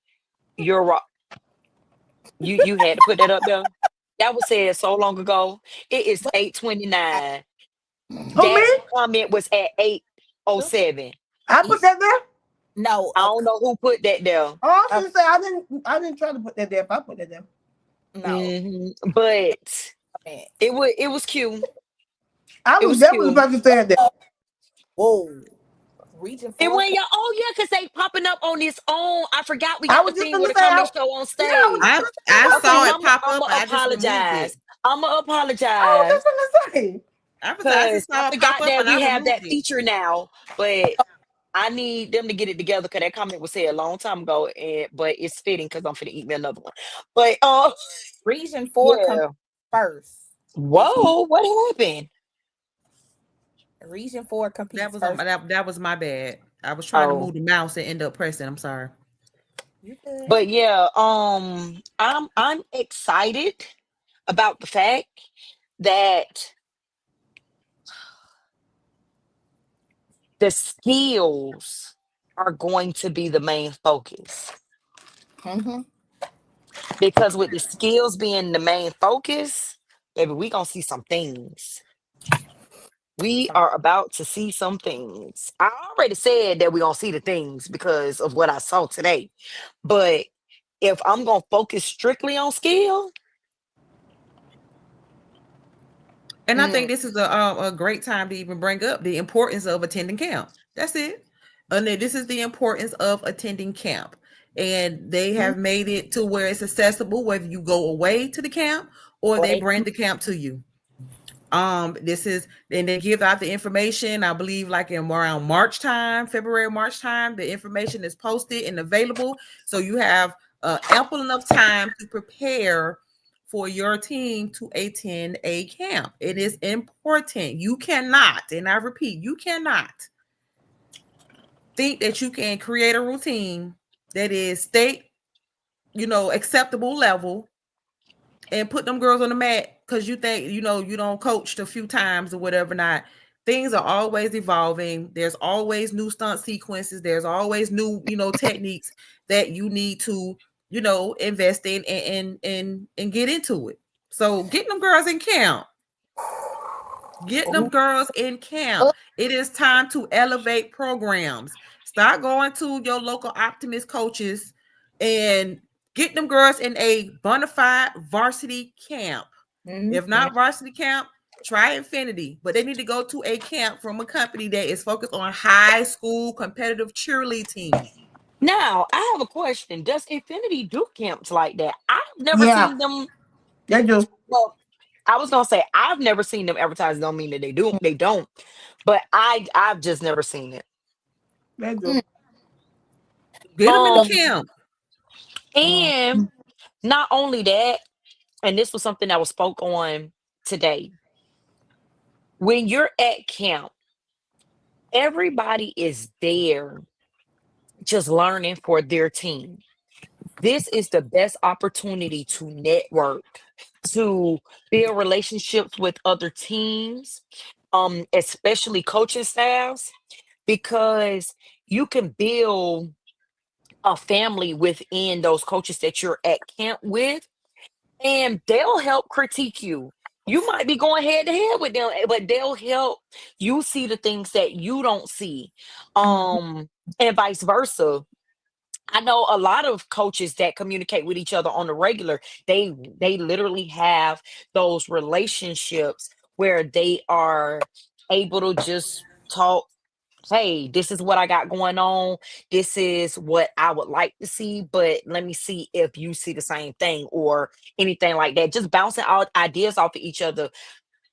your you had to put that up there. That was said so long ago. It is but 8:29. Who, me? That comment was at 8:07. I put that there. no, I don't know who put that there. Oh, I was a gonna say I didn't try to put that there. If I put that there, no. But Comment. it was cute. I It was was definitely cute. about to say that. Whoa, region And four. when y'all, oh yeah, because they popping up on its own. I forgot we I got the was just thing where gonna the say, comedy show on yeah, I was just stage. I gonna say I about Okay, saw that. it pop I'm up and gonna I just removed apologize. it. I'm gonna I was apologize just gonna say. I because just I saw it pop forgot up that and I we have removed that it. feature now. But I need them to get it together because that comment was said a long time ago, and but it's fitting because I'm finna eat me another one. But Region four comes yeah. first. If you Whoa, what happened? region four That competes was on first, that was my bad. I was trying to Oh, move the mouse and end up pressing. I'm sorry. you good. but yeah, I'm excited about the fact that the skills are going to be the main focus. Mm-hmm. Because with the skills being the main focus, baby, we gonna see some things. We are about to see some things. I already said that we gonna see the things because of what I saw today. But if I'm gonna focus strictly on skill, And I Mm. think this is a great time to even bring up the importance of attending camp. That's it. And then this is the importance of attending camp. And they have made it to where it's accessible whether you go away to the camp or Or they they bring the camp to you. This is, and they give out the information, I believe, like in around March time, February, March time. The information is posted and available. So you have ample enough time to prepare for your team to attend a camp. It is important. You cannot, and I repeat, you cannot think that you can create a routine that is state, acceptable level and put them girls on the mat because you think you don't coached a few times or whatever. Not, things are always evolving. There's always new stunt sequences. There's always new techniques that you need to invest in and get into it. So getting them girls in camp. Get them oh, girls in camp. oh, It is time to elevate programs. Start going to your local Optimist coaches and get them girls in a bona fide varsity camp. If mm-hmm. not varsity camp, try Infinity. But they need to go to a camp from a company that is focused on high school competitive cheerleading team. now I have a question. Does Infinity do camps like that? I've never Yeah, seen them. they do. Well, I was gonna say I've never seen them advertised. Don't mean that they don't. But I've just never seen it. They Mm. do. Get them in the So, Um, camp. and not only that, and this was something that was spoke on today. When you're at camp, everybody is there just learning for their team. This is the best opportunity to network, to build relationships with other teams, especially coaching staffs, because you can build a family within those coaches that you're at camp with, and they'll help critique you. You might be going head to head with them, but they'll help you see the things that you don't see. mm, And vice versa. I know a lot of coaches that communicate with each other on the regular. They literally have those relationships where they are able to just talk. Hey, this is what I got going on. This is what I would like to see, but let me see if you see the same thing or anything like that. Just bouncing out ideas off of each other.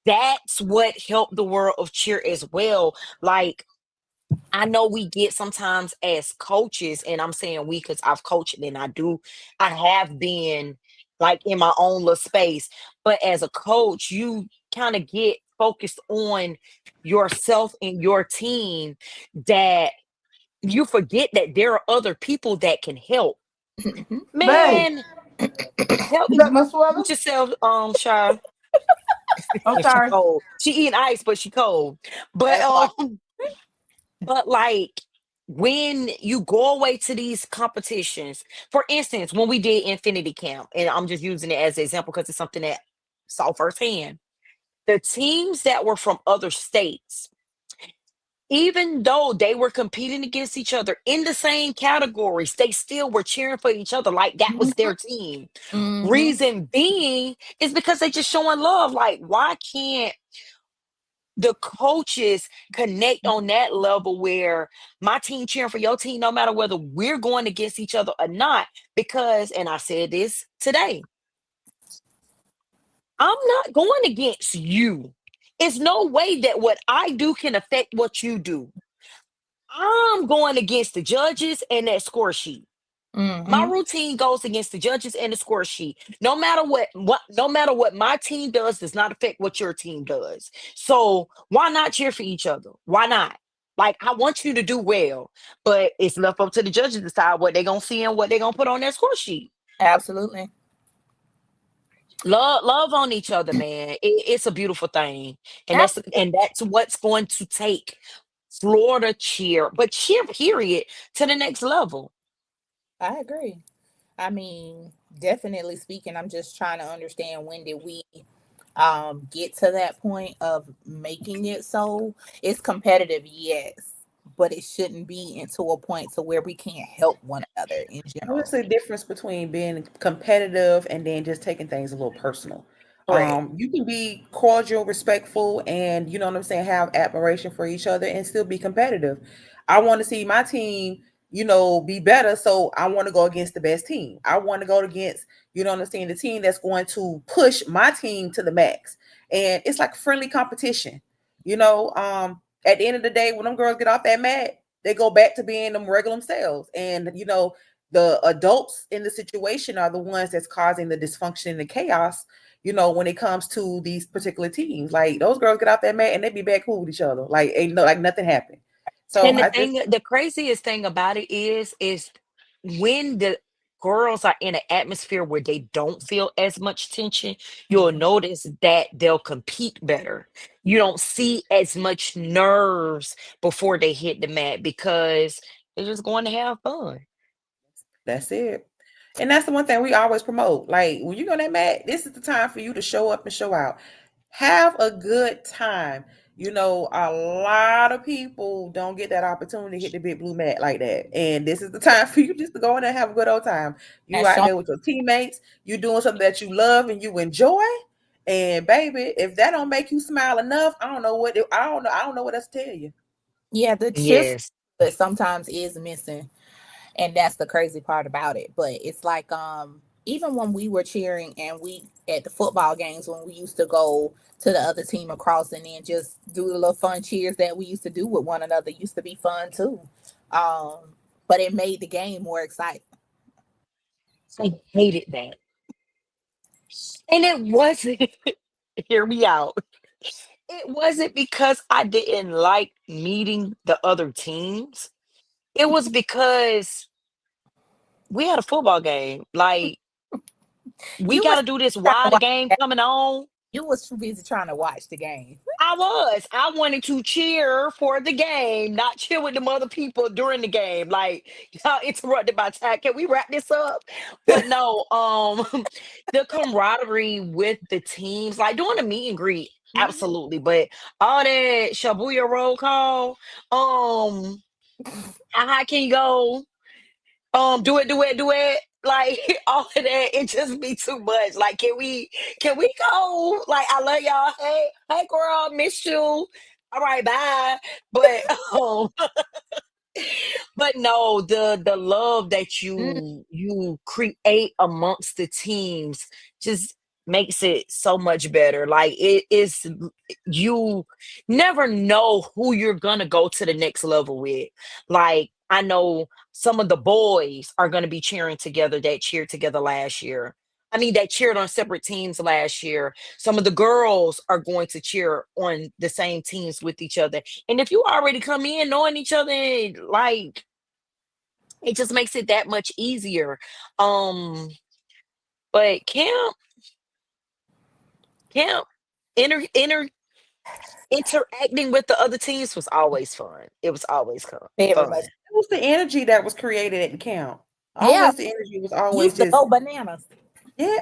That's what helped the world of cheer as well. Like, I know we get sometimes as coaches, and I'm saying we because I've coached and I have been like in my own little space. But as a coach, you kind of get focused on yourself and your team that you forget that there are other people that can help. mhm. Babe, Man, help you got my sweater? get yourself, Shy. I'm She sorry. cold. She eating ice, but she cold. But That part. But like when you go away to these competitions, for instance, when we did Infinity Camp, and I'm just using it as an example because it's something that I saw firsthand. The teams that were from other states, even though they were competing against each other in the same categories, they still were cheering for each other like that was Mm-hmm. their team. Mm-hmm. Reason being is because they just showing love. Like, why can't the coaches connect on that level where my team cheering for your team no matter whether we're going against each other or not? Because, and I said this today, I'm not going against you. It's no way that what I do can affect what you do. I'm going against the judges and that score sheet. My Mm-hmm. routine goes against the judges and the score sheet. No matter what my team does not affect what your team does. So why not cheer for each other? Why not? Like, I want you to do well, but it's left up to the judges to decide what they're gonna see and what they're gonna put on their score sheet. Absolutely. Love on each other, man. It's a beautiful thing, and that's what's going to take Florida cheer, but cheer period to the next level. I agree. I mean, definitely speaking, I'm just trying to understand when did we get to that point of making it so it's competitive, yes, but it shouldn't be into a point to where we can't help one another in What's general. the difference between being competitive and then just taking things a little personal? Correct. You can be cordial, respectful, and you know what I'm saying, have admiration for each other and still be competitive. I want to see my team, be better. So I want to go against the best team. I want to go against, you know what I'm saying, the team that's going to push my team to the max. And it's like friendly competition. At the end of the day, when them girls get off that mat, they go back to being them regular themselves. And the adults in the situation are the ones that's causing the dysfunction and the chaos, when it comes to these particular teams. Like those girls get out that mat and they be back cool with each other. Like ain't no like nothing happened. So And I just the craziest thing about it is when the girls are in an atmosphere where they don't feel as much tension, you'll Mhm. notice that they'll compete better. You don't see as much nerves before they hit the mat because they're just going to have fun. that's it. And that's the one thing we always promote. Like when you go on that mat, this is the time for you to show up and show out. Have a good time. A lot of people don't get that opportunity to hit the big blue mat like that. And this is the time for you just to go in there and have a good old time. You And out show, there with your teammates, you doing something that you love and you enjoy. And baby, if that don't make you smile enough, I don't know what I don't know what else to tell you. yeah, the cheers Yes. that sometimes is missing, and that's the crazy part about it. But it's like even when we were cheering and we at the football games when we used to go to the other team across and then just do the little fun cheers that we used to do with one another used to be fun too. um but it made the game more exciting. I hated that. And it wasn't, hear me out. It wasn't because I didn't like meeting the other teams. It was because we had a football game. Like, we You got was to do this trying to while the watch game the game. coming on. You was too busy trying to watch the game. I was. I wanted to cheer for the game, not cheer with the other people during the game. Like, y'all interrupted my time. Can we wrap this up? But no, the camaraderie with the teams, like doing a meet and greet, Mhm. absolutely. But all that Shabuya roll call, how high can you go? Do it, like all of that, it just be too much. Like, can we go? Like, I love y'all. Hey girl, miss you. All right, bye. But but no, the love that Mm, you create amongst the teams just makes it so much better. Like, it is, you never know who you're gonna go to the next level with. Like, I know some of the boys are gonna be cheering together that cheered together last year. I mean, that cheered on separate teams last year. Some of the girls are going to cheer on the same teams with each other. And if you already come in knowing each other, like, it just makes it that much easier. Um, but camp, inter interacting with the other teams was always fun. It was always very fun. much. It was the energy that was created at the count. Yeah, Always the energy was always used to just go bananas. yeah.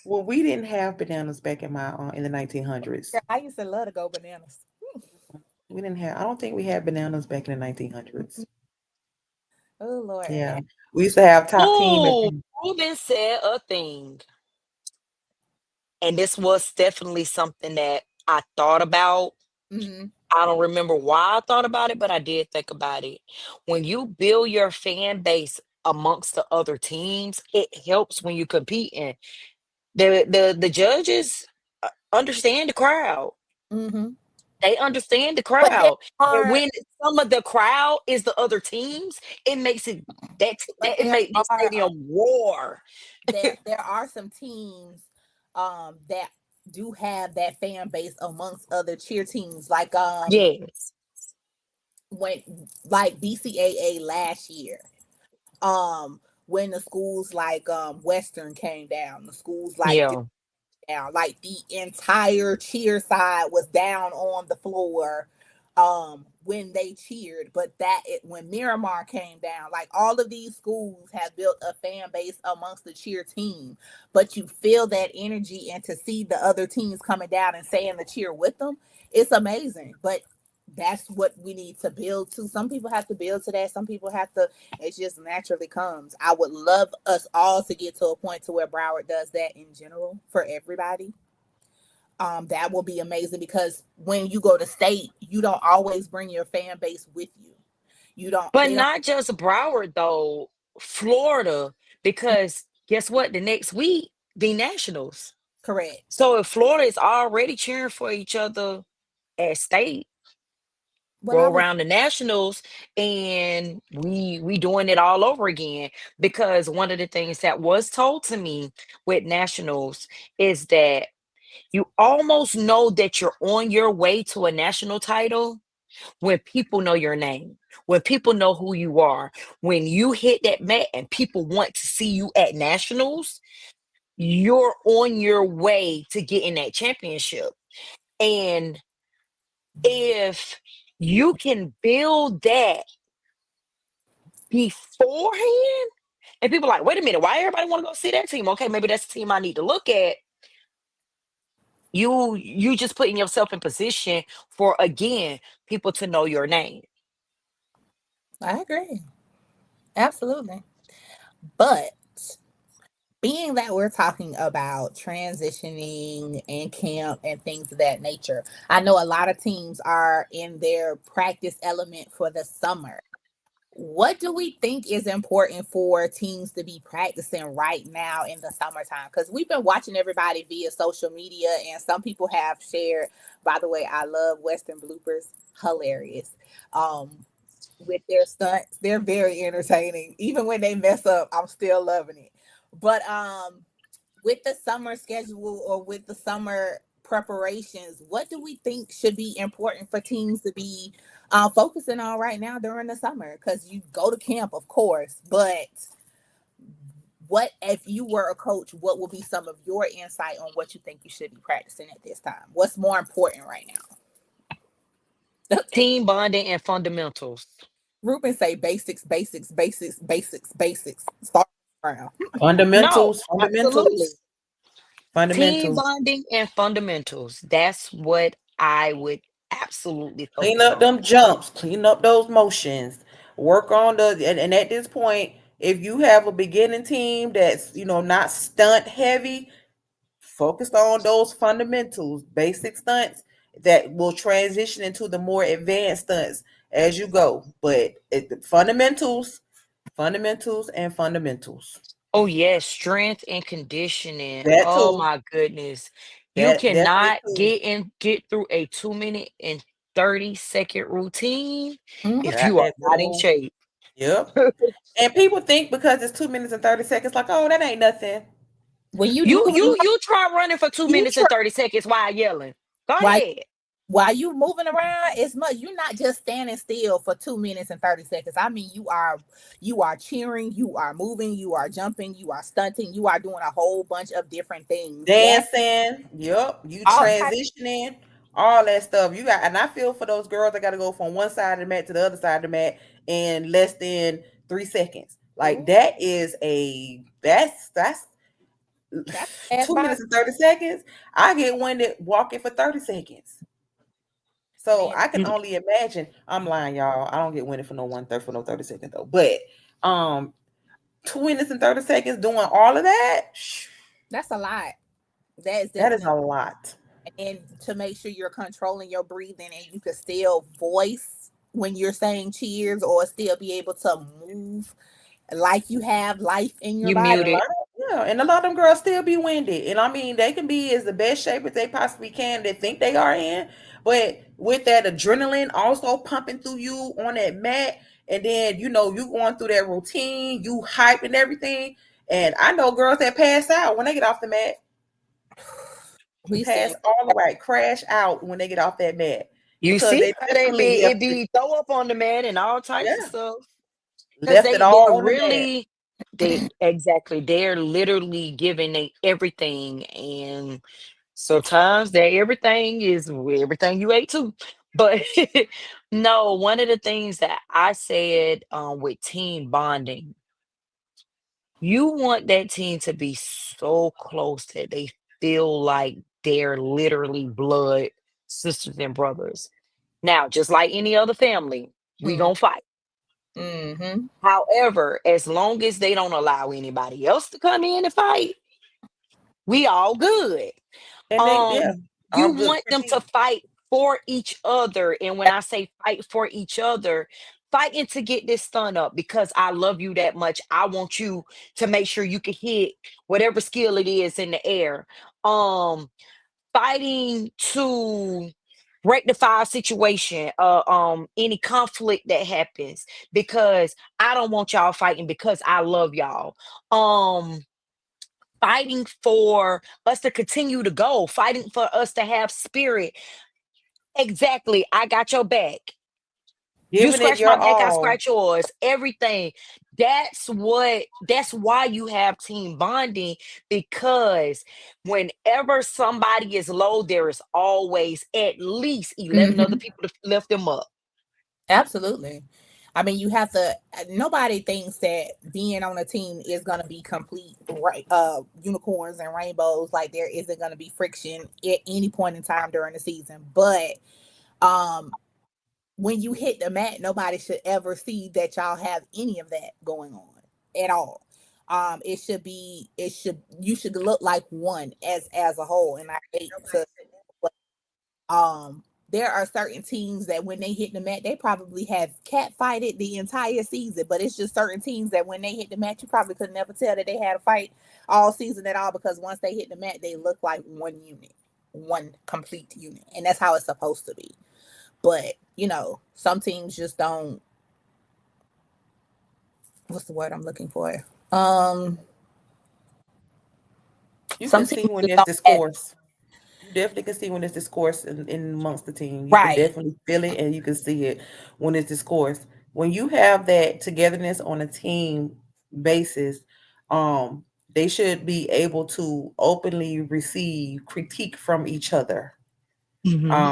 Well, we didn't have bananas back in the 1900s. Girl, I used to love to go bananas. We didn't have. I don't think we had bananas back in the 1900s. Oh Lord, and Yeah, we used to have top team. Oh, Ruben said a thing, and this was definitely something that I thought about. mhm, I don't remember why I thought about it, but I did think about it. When you build your fan base amongst the other teams, it helps when you compete. And the judges understand the crowd. mhm. They understand the But there crowd. And are, when some of the crowd is the other teams, it makes it but it there make the are stadium roar. there are some teams that do have that fan base amongst other cheer teams, like Yes. when like BCAA last year. Um when the schools like Western came down, the schools like Yeah. down. Like the entire cheer side was down on the floor when they cheered. But when Miramar came down, like all of these schools have built a fan base amongst the cheer team, but you feel that energy, and to see the other teams coming down and saying the cheer with them, it's amazing. But that's what we need to build to. Some people have to build to that. Some people have to, it just naturally comes. I would love us all to get to a point to where Broward does that in general for everybody. That will be amazing, because when you go to state, you don't always bring your fan base with you. You don't, But they don't, not just Broward though, Florida, because guess what? The next week, the Nationals. correct. So if Florida is already cheering for each other at state, What I go was, around the Nationals, and we doing it all over again. Because one of the things that was told to me with Nationals is that you almost know that you're on your way to a national title when people know your name, when people know who you are, when you hit that mat and people want to see you at nationals, you're on your way to getting that championship. And if you can build that beforehand, and people are like, wait a minute, why everybody want to go see that team? Okay, maybe that's the team I need to look at. You just putting yourself in position for, again, people to know your name. I agree. Absolutely. But being that we're talking about transitioning and camp and things of that nature, I know a lot of teams are in their practice element for the summer. What do we think is important for teams to be practicing right now in the summertime? Because we've been watching everybody via social media, and some people have shared. By the way, I love Western bloopers, hilarious. With their stunts, they're very entertaining. Even when they mess up, I'm still loving it. But with the summer schedule, or with the summer preparations, what do we think should be important for teams to be focusing on right now during the summer? Because you go to camp, of course, but what if you were a coach? What would be some of your insight on what you think you should be practicing at this time? What's more important right now? Team bonding and fundamentals. Ruben say basics, basics, basics, basics, basics. Start around. No, Fundamentals, absolutely. fundamentals, Team fundamentals. bonding and fundamentals. That's what I would absolutely Clean focus up on. them jumps, clean up those motions, work on and at this point, if you have a beginning team that's not stunt heavy, focus on those fundamentals, basic stunts that will transition into the more advanced stunts as you go. But fundamentals, fundamentals, and fundamentals. Oh yes, strength and conditioning. That Oh too. my goodness. You That's it cannot too. get through a 2 minute and 30-second routine if Mhm. Got you are that good not in old. shape. Yep. And people think because it's 2 minutes and 30 seconds, like, oh, that ain't nothing. When you You moving, you you try running for two you minutes try, and 30 seconds while yelling. Go while ahead. while you moving around, it's much. You're not just standing still for 2 minutes and 30 seconds. I mean, you are cheering, you are moving, you are jumping, you are stunting, you are doing a whole bunch of different things. Yes, Dancing, yep. You all types. transitioning, all that stuff. You got, and I feel for those girls that got to go from one side of the mat to the other side of the mat in less than 3 seconds. Like Ooh, that is that's that's fast two by minutes and 30 seconds. I get winded walking for 30 seconds. So man. I can Mm, only imagine. I'm lying, y'all. I don't get winded for no 1 30 for no 30 seconds though. But um 2 minutes and 30 seconds doing all of that. That's a lot. That is That is definitely. a lot. And to make sure you're controlling your breathing, and you can still voice when you're saying cheers, or still be able to move like you have life in your You body. And a muted. lot and a lot of them girls still be winded. And I mean, they can be as the best shape as they possibly can, they think they are in. But with that adrenaline also pumping through you on that mat, and then you going through that routine, you hype and everything. And I know girls that pass out when they get off the mat, We pass seen all the way, crash out when they get off that mat You because see they how they definitely be, it left it, be throw up on the man and all types of yeah, stuff. Because left it they're all on the mat. really They exactly. They're literally giving they everything, and sometimes that everything is everything you ate too. But no, one of the things that I said with team bonding, you want that team to be so close that they feel like they're literally blood sisters and brothers. Now, just like any other family, we Mm-hmm. gonna fight. Mm-hmm. However, as long as they don't allow anybody else to come in and fight, we all good. And they, yeah, Um, you all good want for them to team. fight for each other. And when I say fight for each other, fighting to get this stun up because I love you that much. I want you to make sure you can hit whatever skill it is in the air. Um, Fighting to rectify a situation, any conflict that happens because I don't want y'all fighting because I love y'all. Um, Fighting for us to continue to go, fighting for us to have spirit. Exactly. I got your back. You Giving it scratch my your back, I all. scratch yours. Everything. That's why you have team bonding because whenever somebody is low, there is always at least 11 other Mm-hmm. people to lift them up. Absolutely. I mean, you have to. Nobody thinks that being on a team is going to be complete, right? Unicorns and rainbows. Like there isn't going to be friction at any point in time during the season. But um, when you hit the mat, nobody should ever see that y'all have any of that going on at all. It should be. It should. You should look like one as a whole. And I hate to um, there are certain teams that when they hit the mat, they probably have cat fighted the entire season. But it's just certain teams that when they hit the mat, you probably could never tell that they had a fight all season at all because once they hit the mat, they look like one unit, one complete unit, and that's how it's supposed to be. But some teams just don't. What's the word I'm looking for? Um, You some can teams see when just there's don't have it. discourse. You definitely can see when there's discourse in amongst the team. You can Right. definitely feel it and you can see it when it's discourse. When you have that togetherness on a team basis, um, they should be able to openly receive critique from each other. Hmm.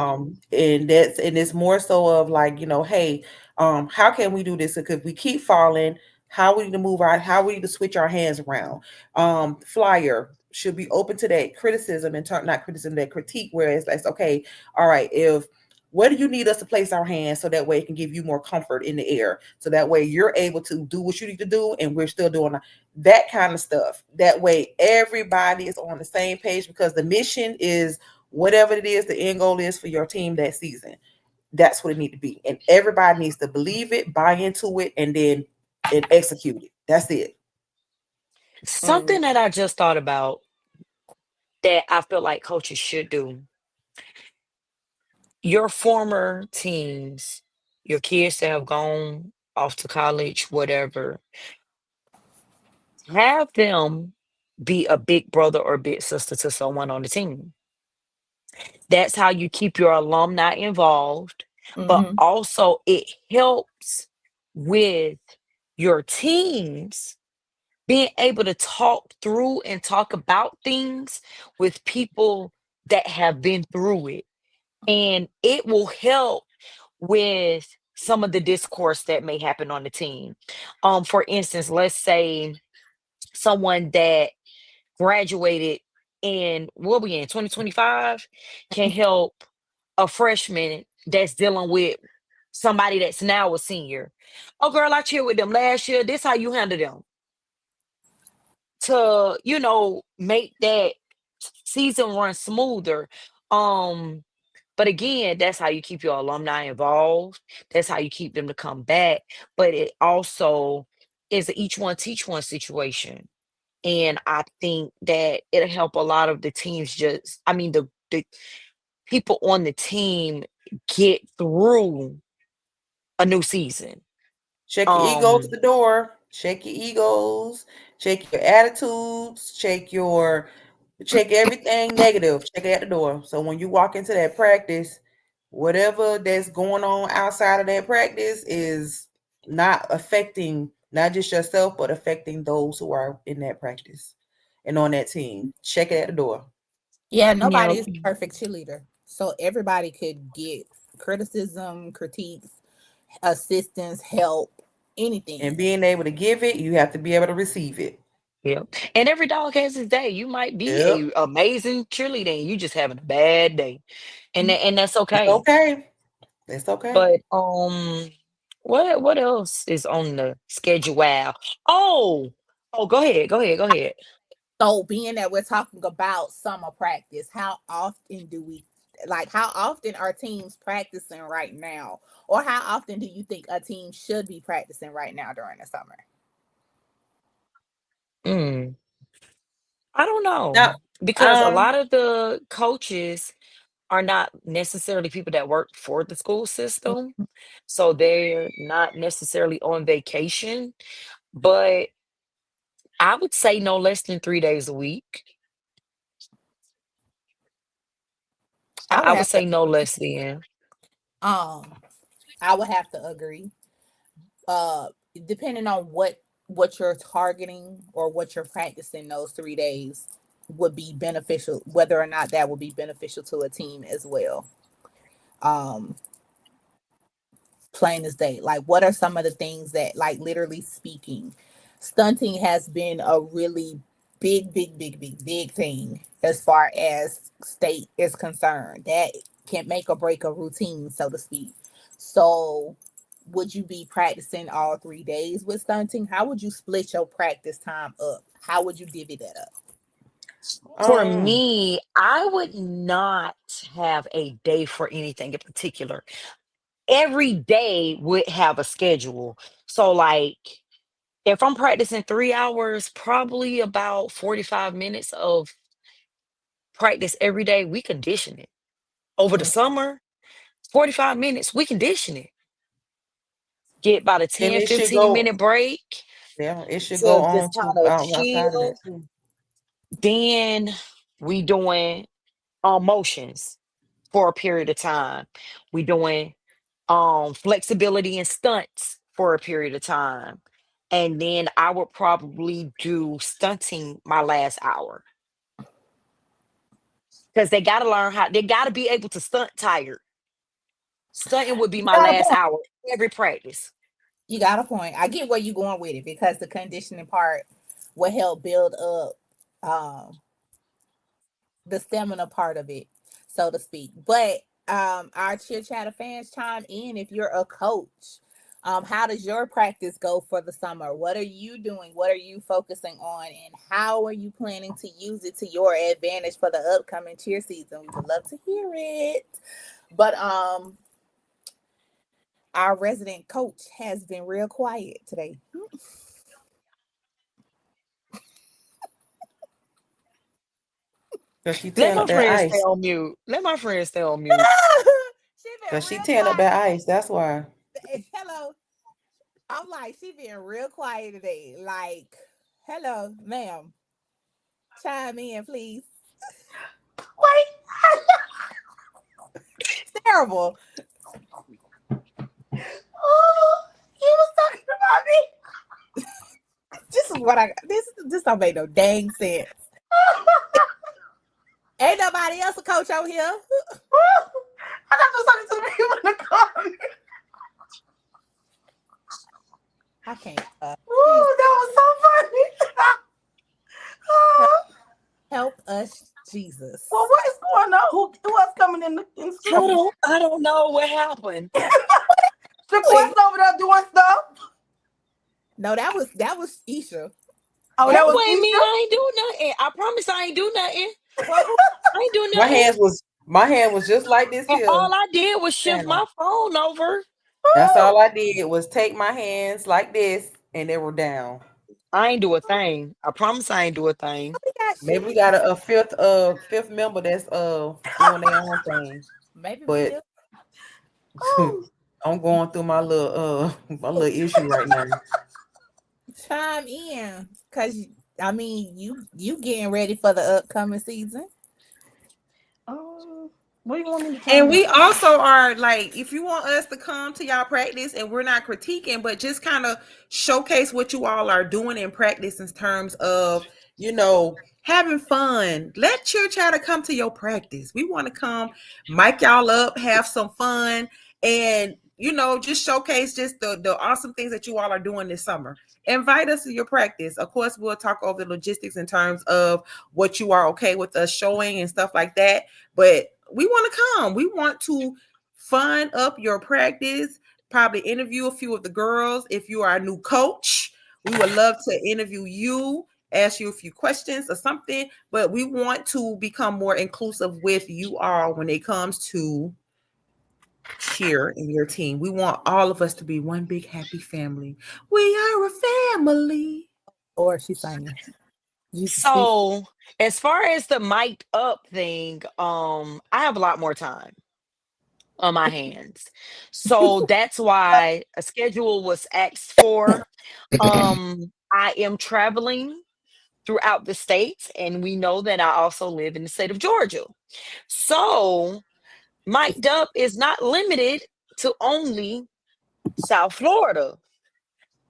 And it's more so of like, hey, how can we do this? Because we keep falling, how we need to move out, how we need to switch our hands around. Flyer should be open to that criticism and turn not criticism, that critique, where it's like, okay, all right, if where do you need us to place our hands so that way it can give you more comfort in the air, so that way you're able to do what you need to do and we're still doing that kind of stuff. That way everybody is on the same page because the mission is whatever it is the end goal is for your team that season. That's what it needs to be, and everybody needs to believe it, buy into it, and execute it. That's it. Mm, Something that I just thought about that I feel like coaches should do. Your former teams, your kids that have gone off to college, whatever, have them be a big brother or big sister to someone on the team. That's how you keep your alumni involved, but mm-hmm. also it helps with your teams being able to talk through and talk about things with people that have been through it. And it will help with some of the discourse that may happen on the team. For instance, let's say someone that graduated in what we in 2025 can help a freshman that's dealing with somebody that's now a senior. Oh girl, I cheered with them last year. This how you handle them to, make that season run smoother. Um, but again, that's how you keep your alumni involved. That's how you keep them to come back. But it also is a each one teach one situation. And I think that it'll help a lot of the teams I mean, the people on the team get through a new season. Check your egos at Um, the door. Check your egos. Check your attitudes. Check everything negative. Check it at the door. So when you walk into that practice, whatever that's going on outside of that practice is not affecting not just yourself, but affecting those who are in that practice and on that team. Check it at the door. Yeah, Yeah. nobody is a perfect cheerleader. So everybody could get criticism, critiques, assistance, help, And anything. being able to give it, you have to be able to receive it. Yep. And every dog has his day. You might be Yep. a amazing cheerleader and you just having a bad day. And that's It's okay. okay. It's okay. But what else is on the schedule? Wow. Oh, oh, go ahead. Go ahead. Go ahead. So being that we're talking about summer practice, how often do we how often are teams practicing right now? Or how often do you think a team should be practicing right now during the summer? Mm, I don't know. Now, Because a um, lot of the coaches are not necessarily people that work for the school system. So they're not necessarily on vacation. But I would say no less than 3 days a week. I would I would have to say no less than. um I would have to agree. Uh Depending on what you're targeting or what you're practicing those 3 days would be beneficial, whether or not that would be beneficial to a team as well. Um Plain as day. Like, what are some of the things that, like, literally speaking, stunting has been a really big thing as far as state is concerned. That can make or break a routine, so to speak. So, would you be practicing all 3 days with stunting? How would you split your practice time up? How would you divvy that up? For um, me, I would not have a day for anything in particular. Every day would have a schedule. So, like, if I'm practicing 3 hours, probably about 45 minutes of practice every day, we condition it. Over the Mm. summer, 45 minutes, we condition it. Get about a and 10, it should 15-minute go. break Yeah, it should go to on just to kind of outside of that chill. too. Then we doing motions for a period of time. We doing flexibility and stunts for a period of time. And then I would probably do stunting my last hour because they got to learn how, they got to be able to stunt tired. Stunting would be You my got a last point. hour every practice. You got a point. I get where you're going with it because the conditioning part will help build up um the stamina part of it, so to speak. But our Cheer Chatter fans, chime in if you're a coach. How does your practice go for the summer? What are you doing? What are you focusing on? And how are you planning to use it to your advantage for the upcoming cheer season? We would love to hear it. But our resident coach has been real quiet today. Cause she Let tearing my up that friends stay ice. on mute. Let my friends stay on mute. She been Cause she real tearing up quiet. that ice. That's why. Hello. I'm like, she being real quiet today. Like, hello, ma'am. Chime in, please. Wait. It's terrible. Oh, he was talking about me. This is what I this don't make no dang sense. Ain't nobody else a coach out here. I thought you was talking to the people in the car. I can't. Please Ooh, that was so funny. help, Oh, help us, Jesus. well, what is going on? Who else coming in the school? I don't know what happened. Shaqua's Wait, over there doing stuff. no, that was Isha. Oh, That That that was was wasn't me. Isha. I ain't do nothing. I promise I ain't do nothing. well, who? I ain't do My nothing. hands was just like this And here. all I did was shift Down. my phone over. That's Ooh, all I did was take my hands like this, and they were down. I ain't do a thing. I promise I ain't do a thing. We got Maybe we Sheik. got a fifth member that's doing their own thing. Maybe we But do. ooh. I'm going through my little my little issue right now. Chime in, cause I mean, you getting ready for the upcoming season. Oh. What do you want me to tell And you? we also are like, if you want us to come to y'all practice, and we're not critiquing, but just kind of showcase what you all are doing in practice in terms of, having fun. Let Cheer Chatter come to your practice. We want to come, mic y'all up, have some fun, and just showcase just the awesome things that you all are doing this summer. Invite us to your practice. Of course, we'll talk over the logistics in terms of what you are okay with us showing and stuff like that. But we want to come. We want to fun up your practice, probably interview a few of the girls. If you are a new coach, we would love to interview you, ask you a few questions or something. But we want to become more inclusive with you all when it comes to cheer in your team. We want all of us to be one big happy family. We are a family. Or she's singing. You can speak. So as far as the mic'd up thing, I have a lot more time on my hands. So that's why a schedule was asked for. I am traveling throughout the state, and we know that I also live in the state of Georgia. So mic'd up is not limited to only South Florida.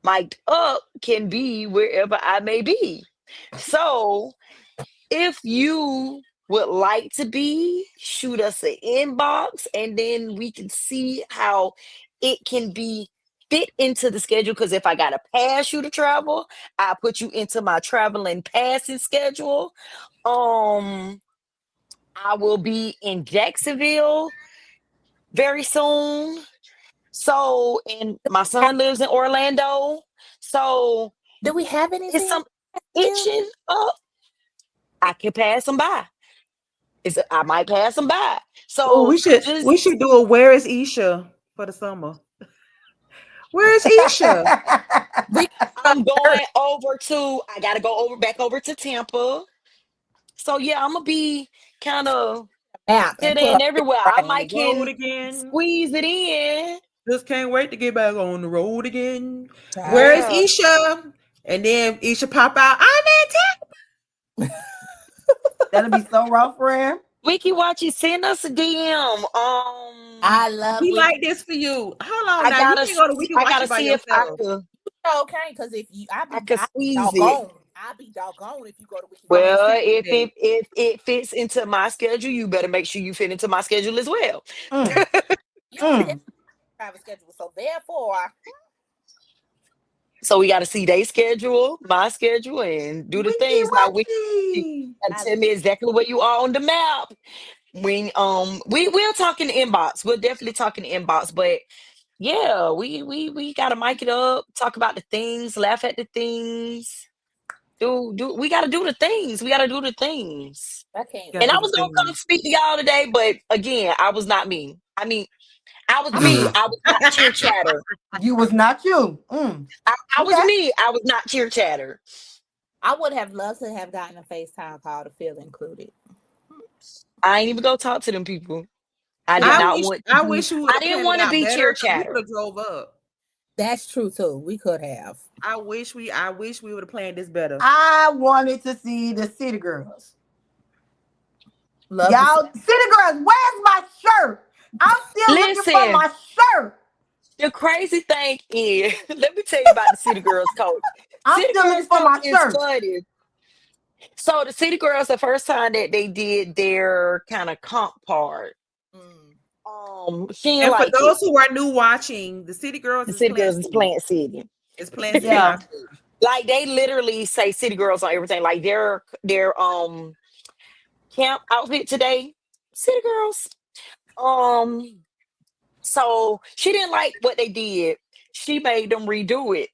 Mic'd up can be wherever I may be. So if you would like to be, shoot us an inbox, and then we can see how it can be fit into the schedule. Because if I got to pass you to travel, I put you into my traveling passing schedule. I will be in Jacksonville very soon. So, and my son lives in Orlando. So Do we have it's anything? some itching up. I can pass them by. I might pass them by. Oh, So we should just we should do a Where is Isha for the summer. Where is Isha? We I'm going over to. I gotta go back over to Tampa. So yeah, I'm gonna be kind of map here, and there, put and everywhere. I On the might road can again. squeeze it in. Just can't wait to get back on the road again. child. Where is Yeah, Isha? And then Isha pop out. I'm in That'll be so rough, friend. Wiki Watchy, send us a DM. I town. love We Wiki. like this for you. Hold on I now. You gotta, can't go to Wiki I gotta Watchy by see if I yourself. could, Okay, because if you, I could I be squeeze it. doggone. I be doggone if you go to Wiki I'm gonna Watch. Well, see you there. if it fits into my schedule, you better make sure you fit into my schedule as well. Mm, You mm. private schedule, so therefore, So we got to see their schedule, my schedule, and do the Wiki things. Now we wacky. gotta I tell me exactly where you are on the map. When we'll talk in the inbox. We'll definitely talk in the inbox. But yeah, we gotta mic it up, talk about the things, laugh at the things. Do we gotta do the things. We gotta do the things. can't And Gotta I do wait. the was gonna come thing. speak to y'all today, but again, I was not me. I mean, I was me. I was not cheer chatter. You was not you. Mm. I was Okay. me. I was not cheer chatter. I would have loved to have gotten a FaceTime call to feel included. I ain't even go talk to them people. I See, did I not wish want to I be. wish you would I have didn't planned it want to out be better cheer because we would chatter. have drove up. that's true too. We could have. I wish we would have planned this better. I wanted to see the City Girls. Love to see. Y'all, City Girls, where's my shirt? I'm still looking for Listen, my shirt. the crazy thing is, let me tell you about the City Girls coach. I'm City still looking Girls for coach my is shirt. funny. So the City Girls, the first time that they did their kind of comp part, Mm. she didn't And for like it. those who are new watching, the City Girls The is City Plant Girls is City. Plant City. It's Plant City Yeah. High School. Like they literally say City Girls on everything. Like their camp outfit today, City Girls. Um, so she didn't like what they did. She made them redo it.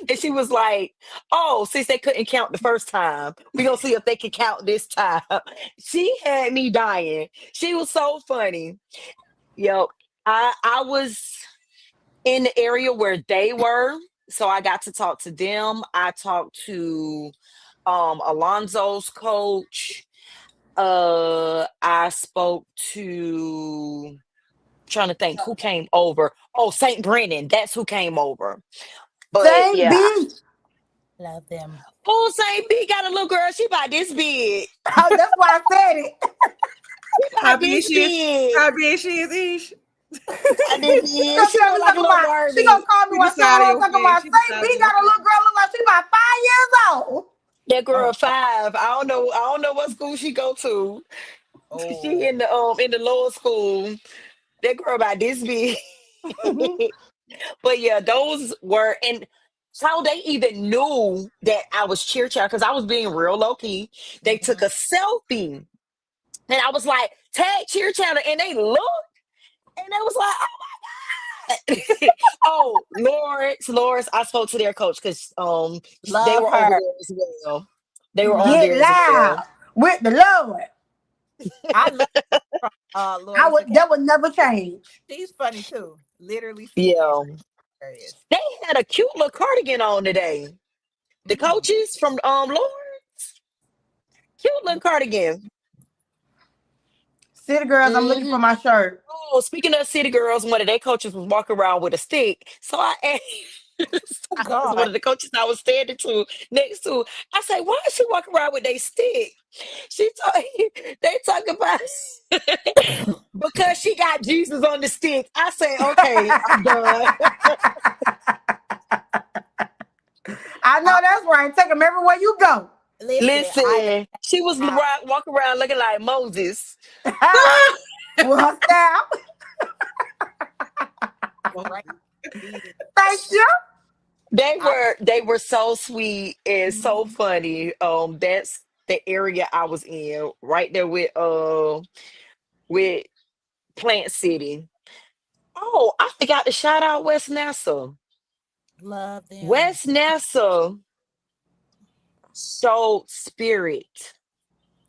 And she was like, "Oh, since they couldn't count the first time, we gonna see if they can count this time." She had me dying. She was so funny. Yep. I was in the area where they were, so I got to talk to them. I talked to Alonzo's coach. I spoke to, trying to think who came over. Oh, St. Brennan, that's who came over. But Same yeah. B. Love them. Oh, St. B got a little girl. She about this big. That's why I said it. How Like big this she is? big. How big she is, Ish? I did She big. gonna She tell look me like a talking little about. She gonna Barbie. call me She the while she on side of her your talking face. about. She the Say size B of your got a face. little girl look like she about 5 years old. That girl Oh, 5. I don't know. I don't know what school she go to. She oh, in the lower school. That girl about this big. But yeah, those were and how they even knew that I was cheer chair because I was being real low key. They took mhm. a selfie and I was like, tag cheer chatter, and they looked and they was like, oh, Lawrence, I spoke to their coach because they Love were over her. there as well. They were over Love. Get there as well. loud with the Lord. I love from I Lawrence would. Academy. That would never change. She's funny too. Literally speaking, Yeah. hilarious. They had a cute little cardigan on today. The Mm. coaches from Lawrence, cute little cardigan. City girls, I'm looking Hmm. for my shirt. Oh, speaking of city girls, one of their coaches was walking around with a stick. So I asked, Oh I asked one God, of the coaches I was standing to next to. I said, "Why is she walking around with their stick?" She told they talk about because she got Jesus on the stick. I said, "Okay, I'm done." I know I, that's right. Take them everywhere you go. listen. I Listen, she was am walking around looking like Moses. With her staff. right. Indeed. Thank you. I, They were so sweet and so mhm. funny. That's the area I was in, right there with Plant City. Oh, I forgot to shout out West Nassau. Love them. West Nassau showed spirit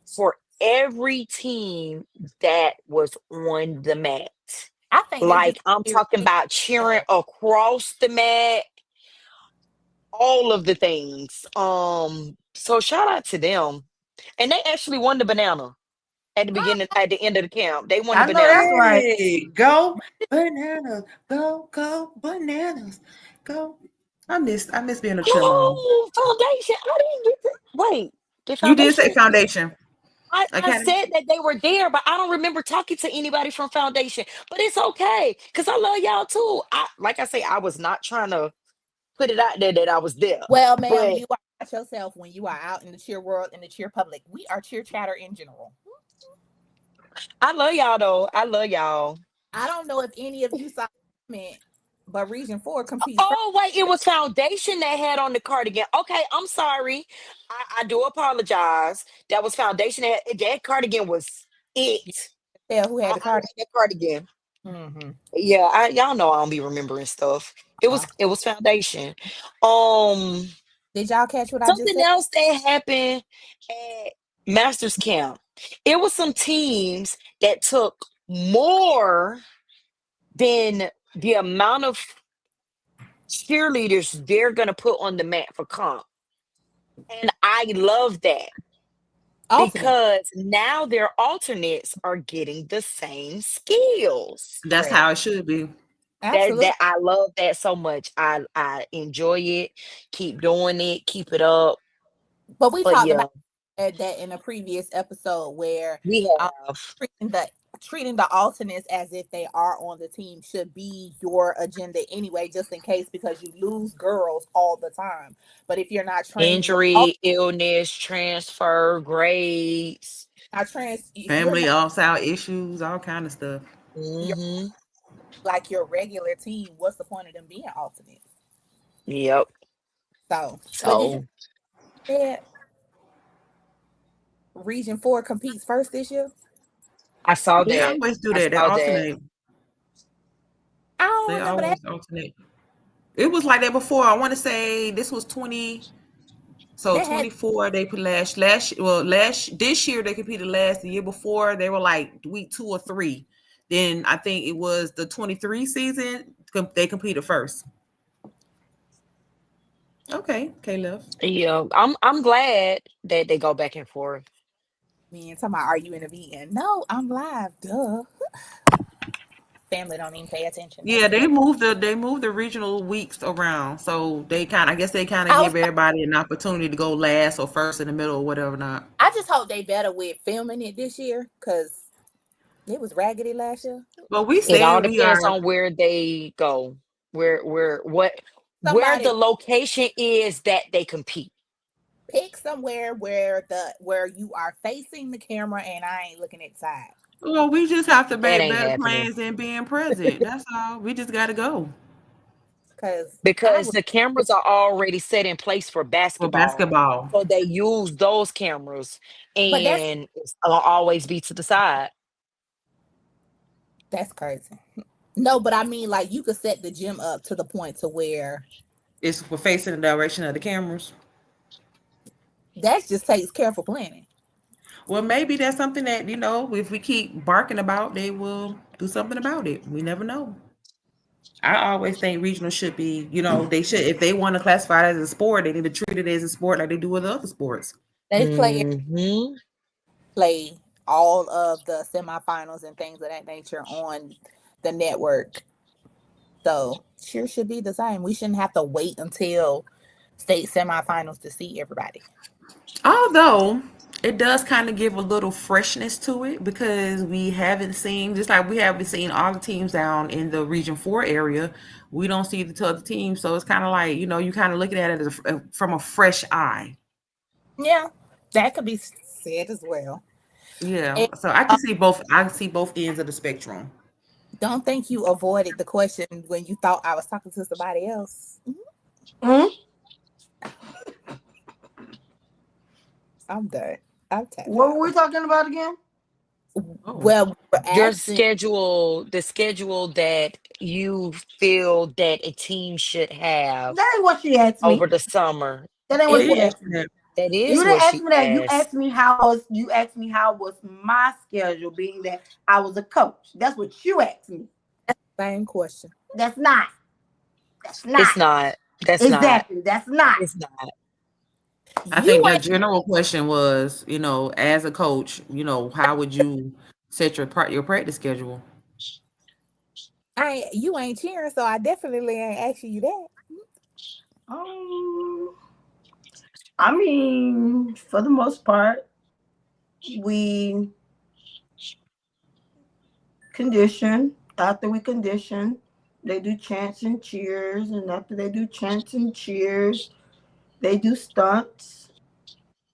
for every team that was on the mat. I think they just Like I'm here. talking about cheering across the mat, all of the things. So shout out to them. And they actually won the banana at the end of the camp. They won the I know that's banana. right. Hey, go bananas, go bananas, go. I miss being a cheer mom. Oh, foundation. I didn't get to wait. The You did say foundation. foundation I academy. said that they were there, but I don't remember talking to anybody from foundation. But it's okay. Cause I love y'all too. I like I say, I was not trying to put it out there that I was there. Well, ma'am, But you are not yourself when you are out in the cheer world, in the cheer public. We are cheer chatter in general. I love y'all though. I love y'all. I don't know if any of you saw the comment, but Region 4 competes first. Oh wait, it was foundation that had on the cardigan. Okay, I'm sorry. I do apologize. That was foundation. That cardigan was You it. can tell who had the I card. like that cardigan. Mm-hmm. Yeah, y'all know I don't be remembering stuff. It was foundation. Um, Did y'all catch what I just Something said? else that happened at Masters Camp. It was some teams that took more than the amount of cheerleaders they're gonna put on the mat for comp. And I love that Alternate. because now their alternates are getting the same skills. That's Correct. how it should be. Absolutely. That I love that so much. I enjoy it. Keep doing it. Keep it up. But we But talked about yeah, that in a previous episode where we um, have treating the treating the alternates as if they are on the team should be your agenda anyway, just in case because you lose girls all the time. But if you're not training your injury, illness, transfer, grades. not trans, if you're Family not outside issues, all kind of stuff. your Hmm. like your regular team, what's the point of them being alternates? Yep. So, but did you So say Region 4 competes first this year? I saw They that. always do I that. They saw that. alternate. I don't They remember that. always alternate. It was like that before. I want to say this was 20. So That had 24, they put last this year they competed last. The year before they were like week 2 or 3. Then I think it was the 23 season. They competed first. Okay, Caleb. Yeah, I'm glad that they go back and forth. me and talking about are you in a vegan? No, I'm live. Duh. Family don't even pay attention. That's Yeah, crazy. they moved the regional weeks around. So I guess they kind of I was give everybody an opportunity to go last or first in the middle or whatever not. I just hope they better with filming it this year because It was raggedy last year. But we It all said we depends are. on where they go, where Somebody the location is that they compete. pick somewhere where you are facing the camera and I ain't looking at the side. Well, we just have to That make ain't better happening plans than being present. That's all. We just got to go Cause I because was the cameras are already set in place for for basketball. basketball. So they use those cameras but and it's gonna always be to the side. that's crazy. No, but I mean like you could set the gym up to the point to where It's for facing the direction of the cameras. that just takes careful planning. Well, maybe that's something that, if we keep barking about, they will do something about it. We never know. I always think regional should be, they should, if they want to classify it as a sport, they need to treat it as a sport like they do with other sports. They Hmm. play all of the semifinals and things of that nature on the network. So sure should be the same. We shouldn't have to wait until state semifinals to see everybody. Although it does kind of give a little freshness to it because we haven't seen, just like we haven't seen all the teams down in the Region 4 area, we don't see the other teams. So it's kind of like, you kind of looking at it as from a fresh eye. Yeah, that could be said as well. Yeah. And So I see both ends of the spectrum. don't think you avoided the question when you thought I was talking to somebody else. Hmm. I'm done. I'm tapped What out. were we talking about again? Oh. Well, we're Your asking. schedule, the schedule that you feel that a team should have That ain't what she asked over me. the summer. That ain't Well, what It you she was asked asking me. that. that You is didn't what ask she me that. asked. You asked me how was my schedule, being that I was a coach. That's what you asked me. Same question. That's not. That's not. It's not. That's not. Exactly. That's not. It's not. I You think the ain't. general question was, as a coach, how would you set your practice schedule? You ain't cheering, so I definitely ain't asking you that. Um, I mean, for the most part, we condition. After we condition, they do chants and cheers, and after they do chants and cheers, they do stunts.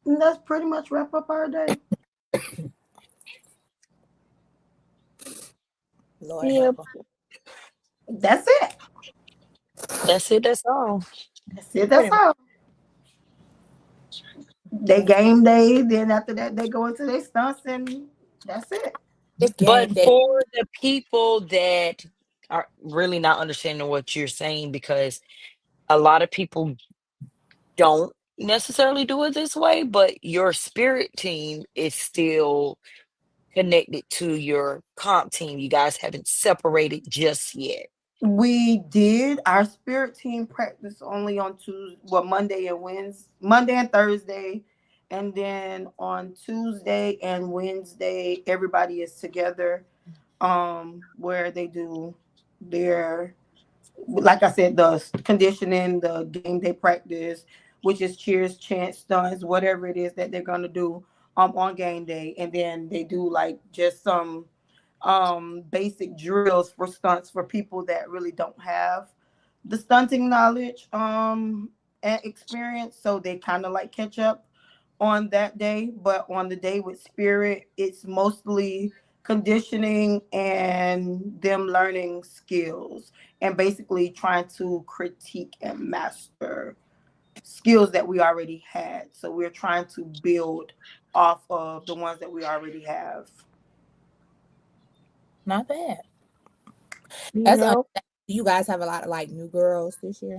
And that's pretty much wrap up our day. Lord Yeah, help them. That's it. that's it. That's all. That's it. Pretty That's much. all. They game day. Then after that, they go into their stunts, and that's it. It's game But day. for the people that are really not understanding what you're saying, because a lot of people don't necessarily do it this way, but your spirit team is still connected to your comp team. You guys haven't separated just yet. We did our spirit team practice only on Tuesday, well, Monday and Thursday, and then on Tuesday and Wednesday, everybody is together. Where they do their, like I said, the conditioning, the game day practice, which is cheers, chants, stunts, whatever it is that they're gonna do on game day, and then they do like just some basic drills for stunts for people that really don't have the stunting knowledge and experience, so they kind of like catch up on that day. But on the day with spirit, it's mostly conditioning and them learning skills and basically trying to critique and master skills that we already had. So we're trying to build off of the ones that we already have. Not bad. That's Yep. you guys have a lot of like new girls this year.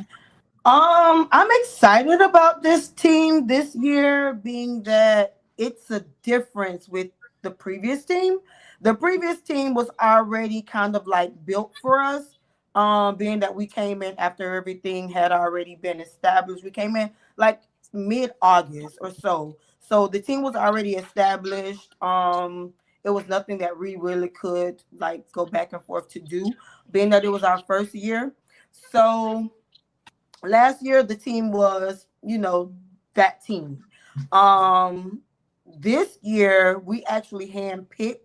I'm excited about this team this year, being that it's a difference with the previous team. The previous team was already kind of like built for us, being that we came in after everything had already been established. We came in like mid-August or so. So the team was already established. It was nothing that we really could like go back and forth to do, being that it was our first year. So last year the team was, that team. um this year we actually handpicked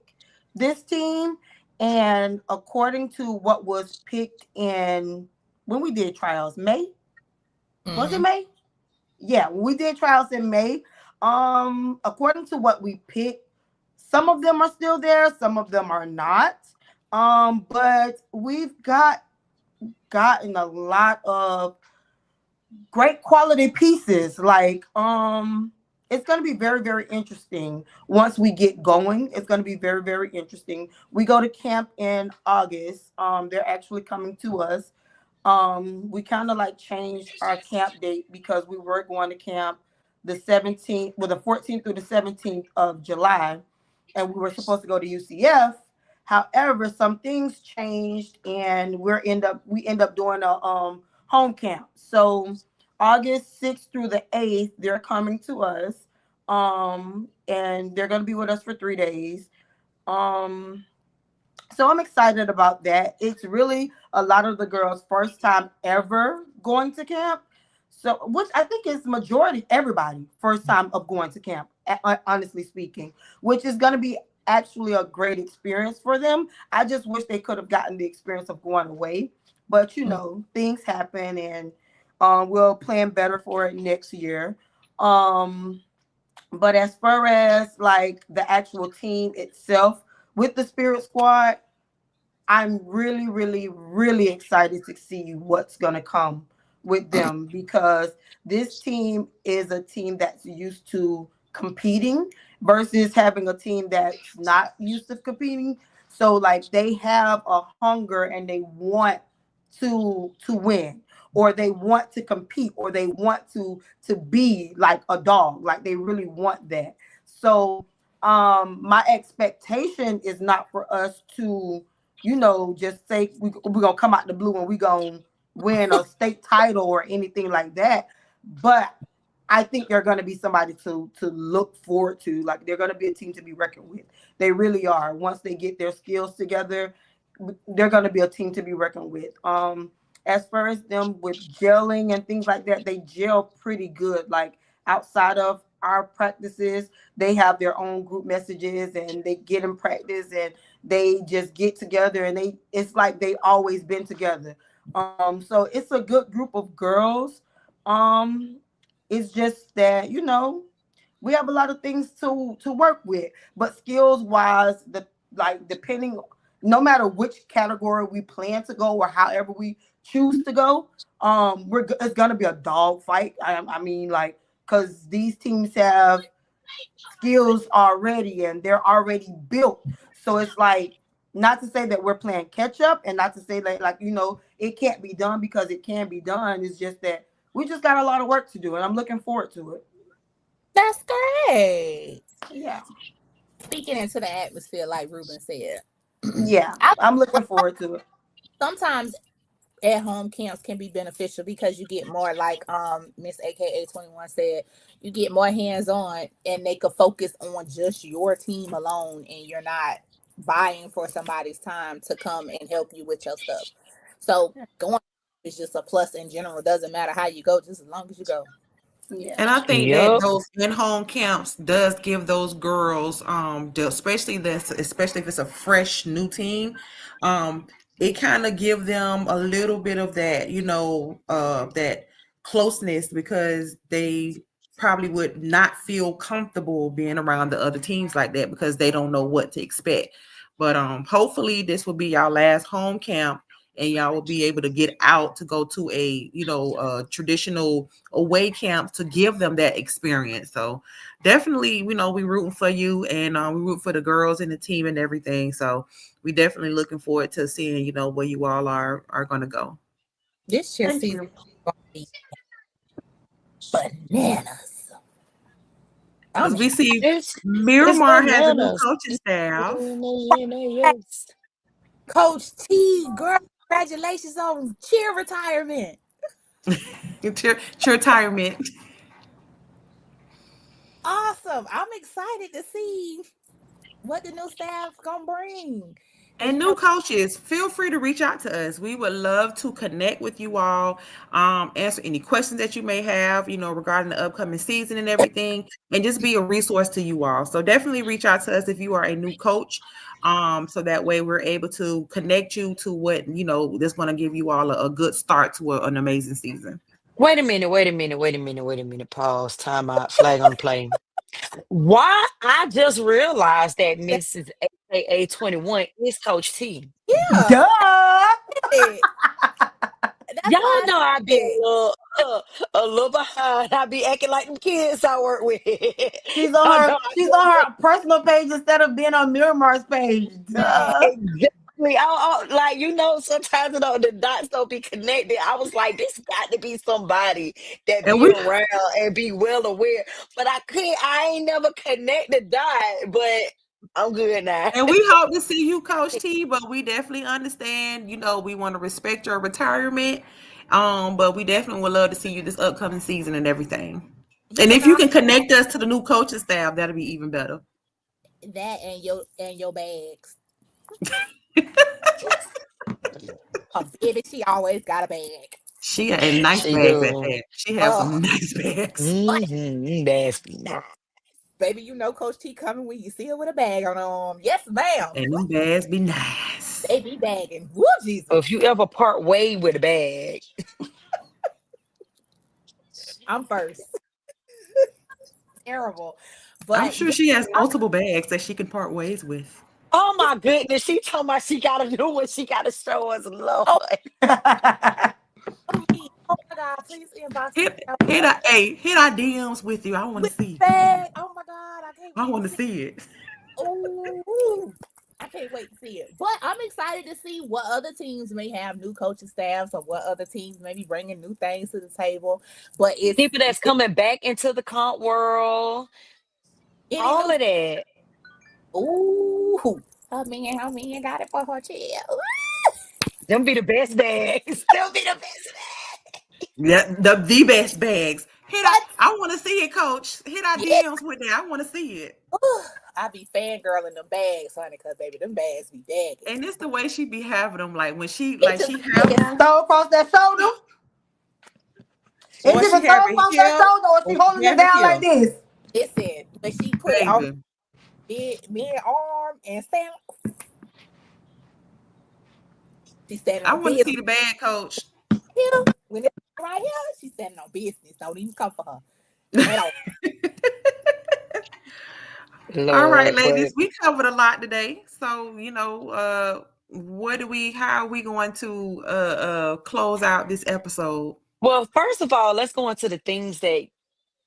this team, and according to what was picked in when we did trials, May, was it Mm-hmm. May? Yeah, we did trials in May. According to what we picked, some of them are still there, some of them are not. But we've gotten a lot of great quality pieces. Like, it's gonna be very, very interesting once we get going. It's gonna be very, very interesting. We go to camp in August. They're actually coming to us. We kind of like changed our camp date because we were going to camp the 17th, well, the 14th through the 17th of July, and we were supposed to go to UCF. However, some things changed, and we end up doing a home camp. So August 6th through the 8th, they're coming to us, and they're gonna be with us for 3 days. Um, so I'm excited about that. It's really a lot of the girls' first time ever going to camp. So, which I think is majority everybody first time of going to camp, honestly speaking, which is going to be actually a great experience for them. I just wish they could have gotten the experience of going away, but things happen, and we'll plan better for it next year. Um, but as far as like the actual team itself with the Spirit Squad, I'm really, really, really excited to see what's going to come with them, because this team is a team that's used to competing versus having a team that's not used to competing. So like they have a hunger and they want to win, or they want to compete, or they want to be like a dog. Like they really want that. So my expectation is not for us to just say we're gonna come out the blue and we're gonna win a state title or anything like that. But I think they're gonna be somebody to look forward to. Like they're gonna be a team to be reckoned with. They really are. Once they get their skills together, they're gonna be a team to be reckoned with. As far as them with gelling and things like that, they gel pretty good. Like outside of our practices, they have their own group messages and they get in practice and they just get together, and it's like they always been together. So it's a good group of girls. Um it's just that we have a lot of things to work with, but skills wise, the like depending, no matter which category we plan to go or however we choose to go, it's gonna be a dog fight. I mean, like, because these teams have skills already and they're already built. So it's like, not to say that we're playing catch up, and not to say that it can't be done, because it can be done. It's just that we just got a lot of work to do, and I'm looking forward to it. That's great. Yeah. Speaking into the atmosphere, like Ruben said. Yeah. I I'm looking forward to it. sometimes at home camps can be beneficial because you get more, like Miss AKA 21 said, you get more hands on and they could focus on just your team alone, and you're not buying for somebody's time to come and help you with your stuff. So going is just a plus in general. Doesn't matter how you go, just as long as you go. Yeah. And I think that Yup. those in-home camps does give those girls, especially if it's a fresh new team, um, it kind of give them a little bit of that, that closeness, because they probably would not feel comfortable being around the other teams like that because they don't know what to expect. But hopefully this will be y'all last home camp, and y'all will be able to get out to go to a traditional away camp to give them that experience. So definitely, we rooting for you, and we root for the girls and the team and everything. So we definitely looking forward to seeing where you all are going to go. This cheer Thank season you. is gonna be bananas. Because I'm we see It's Miramar has a new bananas. coaching staff. Yes. Coach T, girl, congratulations on cheer retirement. To retirement. Awesome. I'm excited to see what the new staff gonna bring. Cause And new coaches, feel free to reach out to us. We would love to connect with you all, answer any questions that you may have, regarding the upcoming season and everything, and just be a resource to you all. So definitely reach out to us if you are a new coach, so that way we're able to connect you to what, that's going to give you all a good start to an amazing season. Wait a minute, wait a minute, wait a minute, wait a minute. Pause, time out, flag on the play. Why I just realized that Mrs. AKA 21 is Coach T. yeah, Duh. it. That's Y'all why I know I be said a little behind. I be acting like them kids I work with. She's on Y'all her know I she's be on her personal page instead of being on Miramar's page. man. Duh. exactly. Like sometimes the dots don't be connected. I was like, this got to be somebody that And be we around and be well aware. But I couldn't. I ain't never connect the dot. But I'm good now. and we hope to see you, Coach T, but we definitely understand, we want to respect your retirement. But we definitely would love to see you this upcoming season and everything. You And can if you all can connect us to the new coaching staff, that'll be even better. that and your bags. Baby, she always got a bag. She and nice She bags at do. that. She has some Oh, nice bags. but That's nice. baby, you know Coach T coming when you see her with a bag on her arm. Yes, ma'am. And them bags be nice. They be bagging. Woo, So Jesus. if you ever part way with a bag, I'm first. Terrible. I'm But sure yeah, she has multiple bags that she can part ways with. oh my goodness, she told me she gotta do what she gotta show us love. oh, me. Oh my God, please inbox me Hit our DMs with you. I want to with see. the bag. Oh my God, I can't I wait to want to see. see it. Oh, I can't wait to see it. But I'm excited to see what other teams may have new coaching staffs or what other teams may be bringing new things to the table. But People that's coming back into the comp world, any all new. of that. Ooh, her man got it for her child. Them be the best bags. Them be the best Yeah, the best bags. What? I want to see it, Coach. Hit our Yeah. DMs with that. I want to see it. I be fangirling them bags, honey, because baby, them bags be bagging. And it's the way she be having them. Like when It just she be have looking, them, Throw across that shoulder. Is or it she a throw have it across that here, shoulder or or she she holding it have it down here, like this? listen, when she put it on baby. mid arm and stand, she's standing I on want to business see the bag, Coach. here. When it's right here, she's standing on business. Don't even come for her at all. All right, Lord, ladies, but we covered a lot today. So, how are we going to close out this episode? well, first of all, let's go into the things that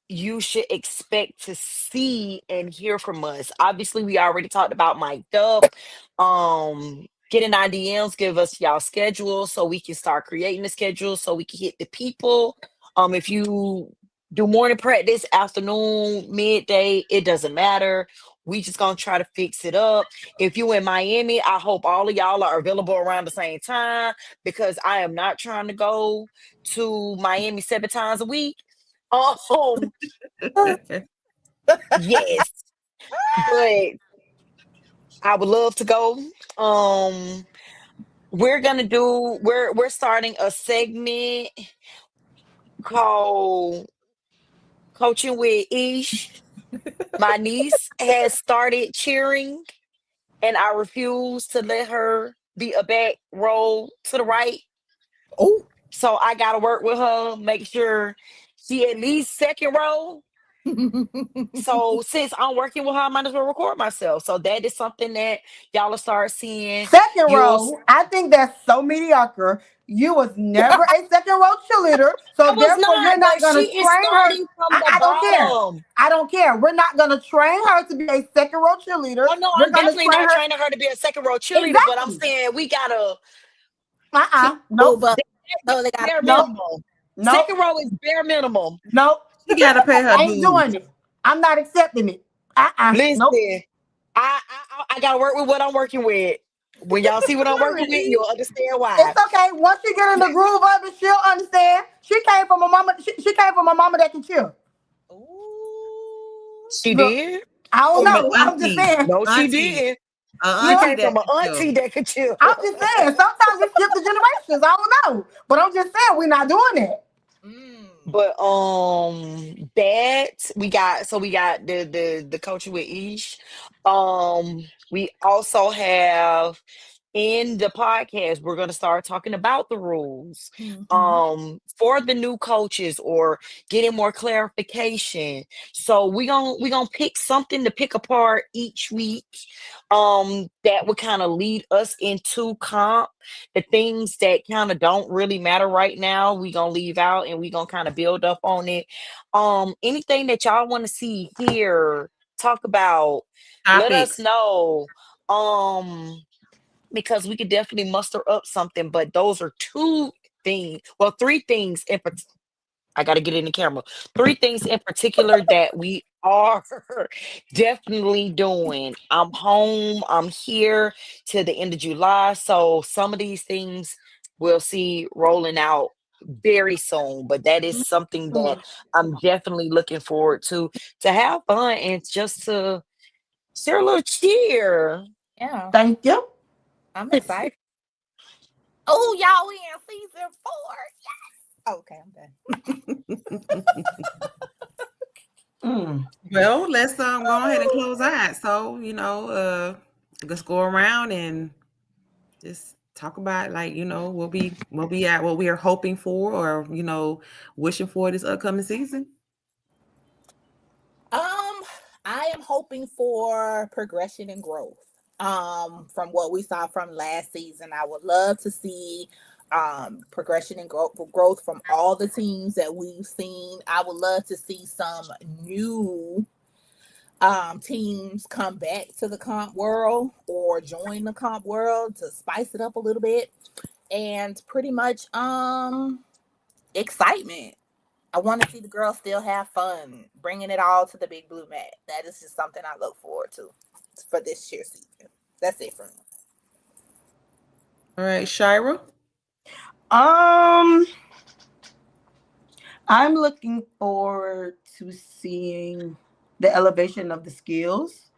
you should expect to see and hear from us. Obviously, we already talked about mic'd up. Get in our DMs, give us y'all schedule so we can start creating the schedule so we can hit the people. If you do morning practice, afternoon, midday, it doesn't matter. We just gonna try to fix it up. If you in Miami, I hope all of y'all are available around the same time because I am not trying to go to Miami 7 times a week. Um, yes, but I would love to go. Um, we're starting a segment called Coaching with Ish. My niece has started cheering, and I refuse to let her be a back row to the right. Oh, So I gotta work with her, make sure she at least second row. So since I'm working with her, I might as well record myself. So that is something that y'all will start seeing. Second You'll row, I think that's so mediocre. You was never a second row cheerleader, I so was therefore not, you're not but gonna she is train her. starting from the I don't care. bottom. I don't care. We're not gonna train her to be a second row cheerleader. Oh no, We're I'm gonna definitely train not her training her to be a second row cheerleader, but I'm exactly. saying we gotta oh, Nope. but so they got bare Nope. minimum. Nope. Second row is bare minimum. Nope. She got to pay her I ain't dues. doing it. I'm not accepting it. Nope. Listen, I gotta work with what I'm working with. When y'all see what I'm working with, literally. you'll understand why. It's okay. Once she get in the groove of it, she'll understand. She came from a mama. She came from a mama that can chill. Ooh. She Look, did? I don't From an know. I'm just auntie. saying. No, she Auntie. didn't. A She Yeah. auntie came that from an can auntie chill. that could chill. I'm just saying, sometimes we skip the generations. I don't know. But I'm just saying we're not doing that. Mm. But that we got the culture with Ish. We also have in the podcast, we're going to start talking about the rules Mm-hmm. for the new coaches or getting more clarification. So we going to pick something to pick apart each week that would kind of lead us into comp. The things that kind of don't really matter right now, we going to leave out and we going to kind of build up on it. Anything that y'all want to see here, talk about, let us Topics. know. Because we could definitely muster up something, but those are two things, well, three things in I got to get in the camera. Three things in particular that we are definitely doing. I'm home, I'm here till the end of July, so some of these things we'll see rolling out very soon, but that is something that I'm definitely looking forward to have fun and just to share a little cheer. Yeah, Thank you. I'm excited. Oh, y'all, we in season 4. Yes. Okay, I'm done. Mm. Well, let's go ahead and close out. So, let's go around and just talk about, like, what we at, what we are hoping for, or wishing for this upcoming season. I am hoping for progression and growth. From what we saw from last season, I would love to see progression and growth from all the teams that we've seen. I would love to see some new teams come back to the comp world or join the comp world to spice it up a little bit, and pretty much excitement. I want to see the girls still have fun, bringing it all to the big blue mat. That is just something I look forward to for this cheer season. That's it for me. All right, Shira. Um, I'm looking forward to seeing the elevation of the skills.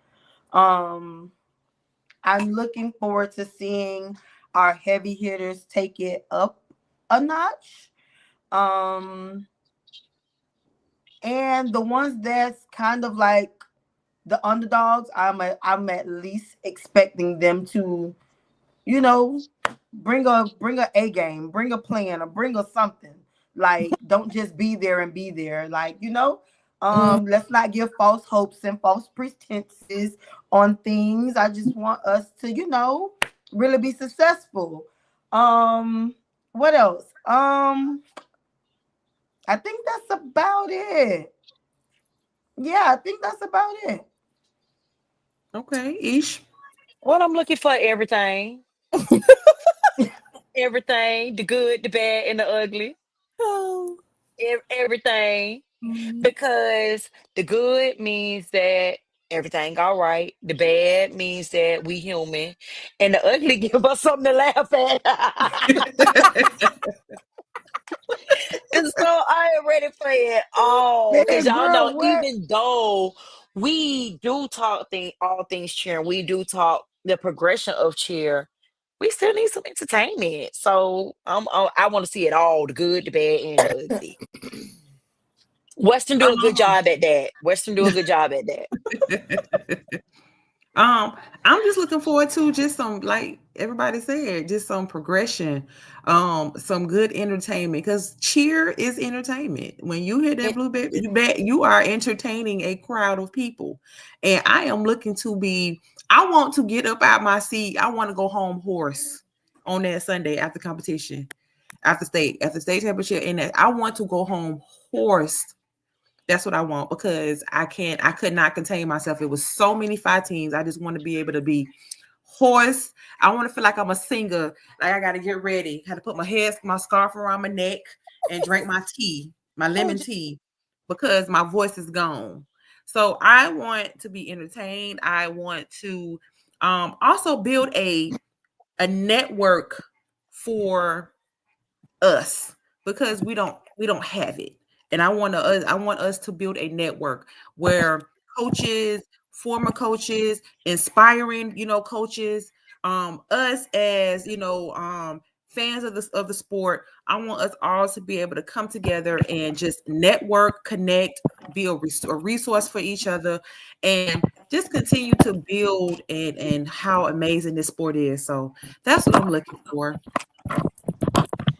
Um, I'm looking forward to seeing our heavy hitters take it up a notch. Um, and the ones that's kind of like the underdogs, I'm at least expecting them to, you know, bring a A game, bring a plan, or bring a something. Like, don't just be there and be there. Like, Mm. let's not give false hopes and false pretenses on things. I just want us to, really be successful. What else? I think that's about it. Yeah, I think that's about it. Okay, Ish. What I'm looking for, everything, everything, the good, the bad, and the ugly, Oh. everything. Mm. Because the good means that everything all right. The bad means that we human, and the ugly give us something to laugh at. And so I am ready for it all. Cause Man, y'all know, girl, what? even though we do talk all things cheer, and we do talk the progression of cheer, we still need some entertainment. So I want to see it all, the good, the bad, and the ugly. Western do a good um, job at that. Western do a good job at that. I'm just looking forward to just some, like everybody said, just some progression, some good entertainment. Because cheer is entertainment. When you hear that It, blue bit, you are entertaining a crowd of people, and I am looking to be. I want to get up out my seat. I want to go home hoarse on that Sunday after competition, after state championship, and I want to go home hoarse. That's what I want, because I could not contain myself. It was so many five teams. I just want to be able to be hoarse. I want to feel like I'm a singer. Like, I got to get ready. Had to put my scarf around my neck and drink my tea, my oh, lemon tea, because my voice is gone. So I want to be entertained. I want to also build a network for us, because we don't have it. And I want us to build a network where coaches, former coaches, inspiring, coaches, us as, fans of the sport. I want us all to be able to come together and just network, connect, be a resource for each other, and just continue to build and how amazing this sport is. So that's what I'm looking for.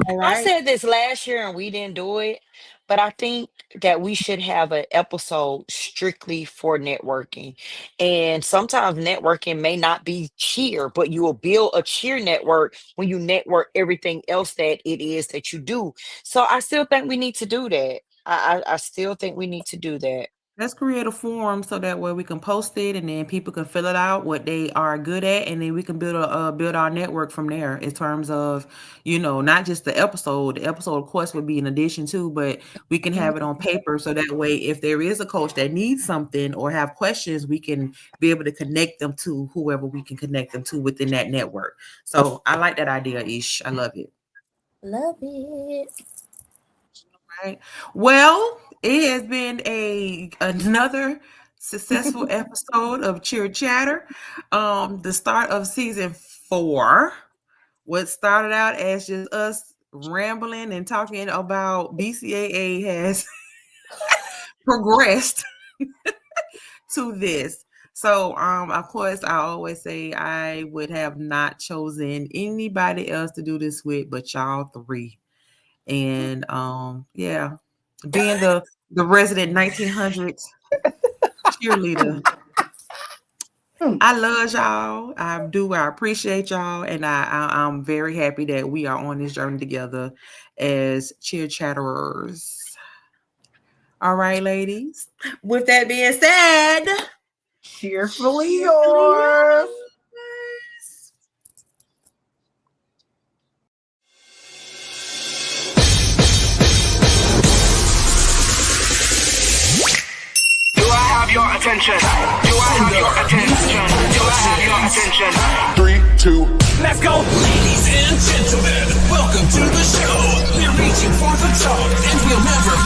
All I right. said this last year and we didn't do it, but I think that we should have an episode strictly for networking. And sometimes networking may not be cheer, but you will build a cheer network when you network everything else that it is that you do. So I still think we need to do that. I still think we need to do that. Let's create a forum so that way we can post it and then people can fill it out what they are good at, and then we can build our network from there in terms of not just the episode. The episode, of course, would be in addition to, but we can have it on paper so that way if there is a coach that needs something or have questions, we can be able to connect them to whoever we can connect them to within that network. So I like that idea, Ish. I love it. Love it. Right. Well, it has been another successful episode of Cheer Chatter. The start of season 4. What started out as just us rambling and talking about BCAA has progressed to this. So, of course, I always say I would have not chosen anybody else to do this with but y'all 3. And yeah, being the resident 1900s cheerleader, I love y'all. I do. I appreciate y'all, and I'm very happy that we are on this journey together as cheer chatterers. All right, ladies. With that being said, cheerfully yours. Your attention. Do I have your attention? Do I have your attention? 3, 2, let's go. Ladies and gentlemen, welcome to the show. We're reaching for the top, and we'll never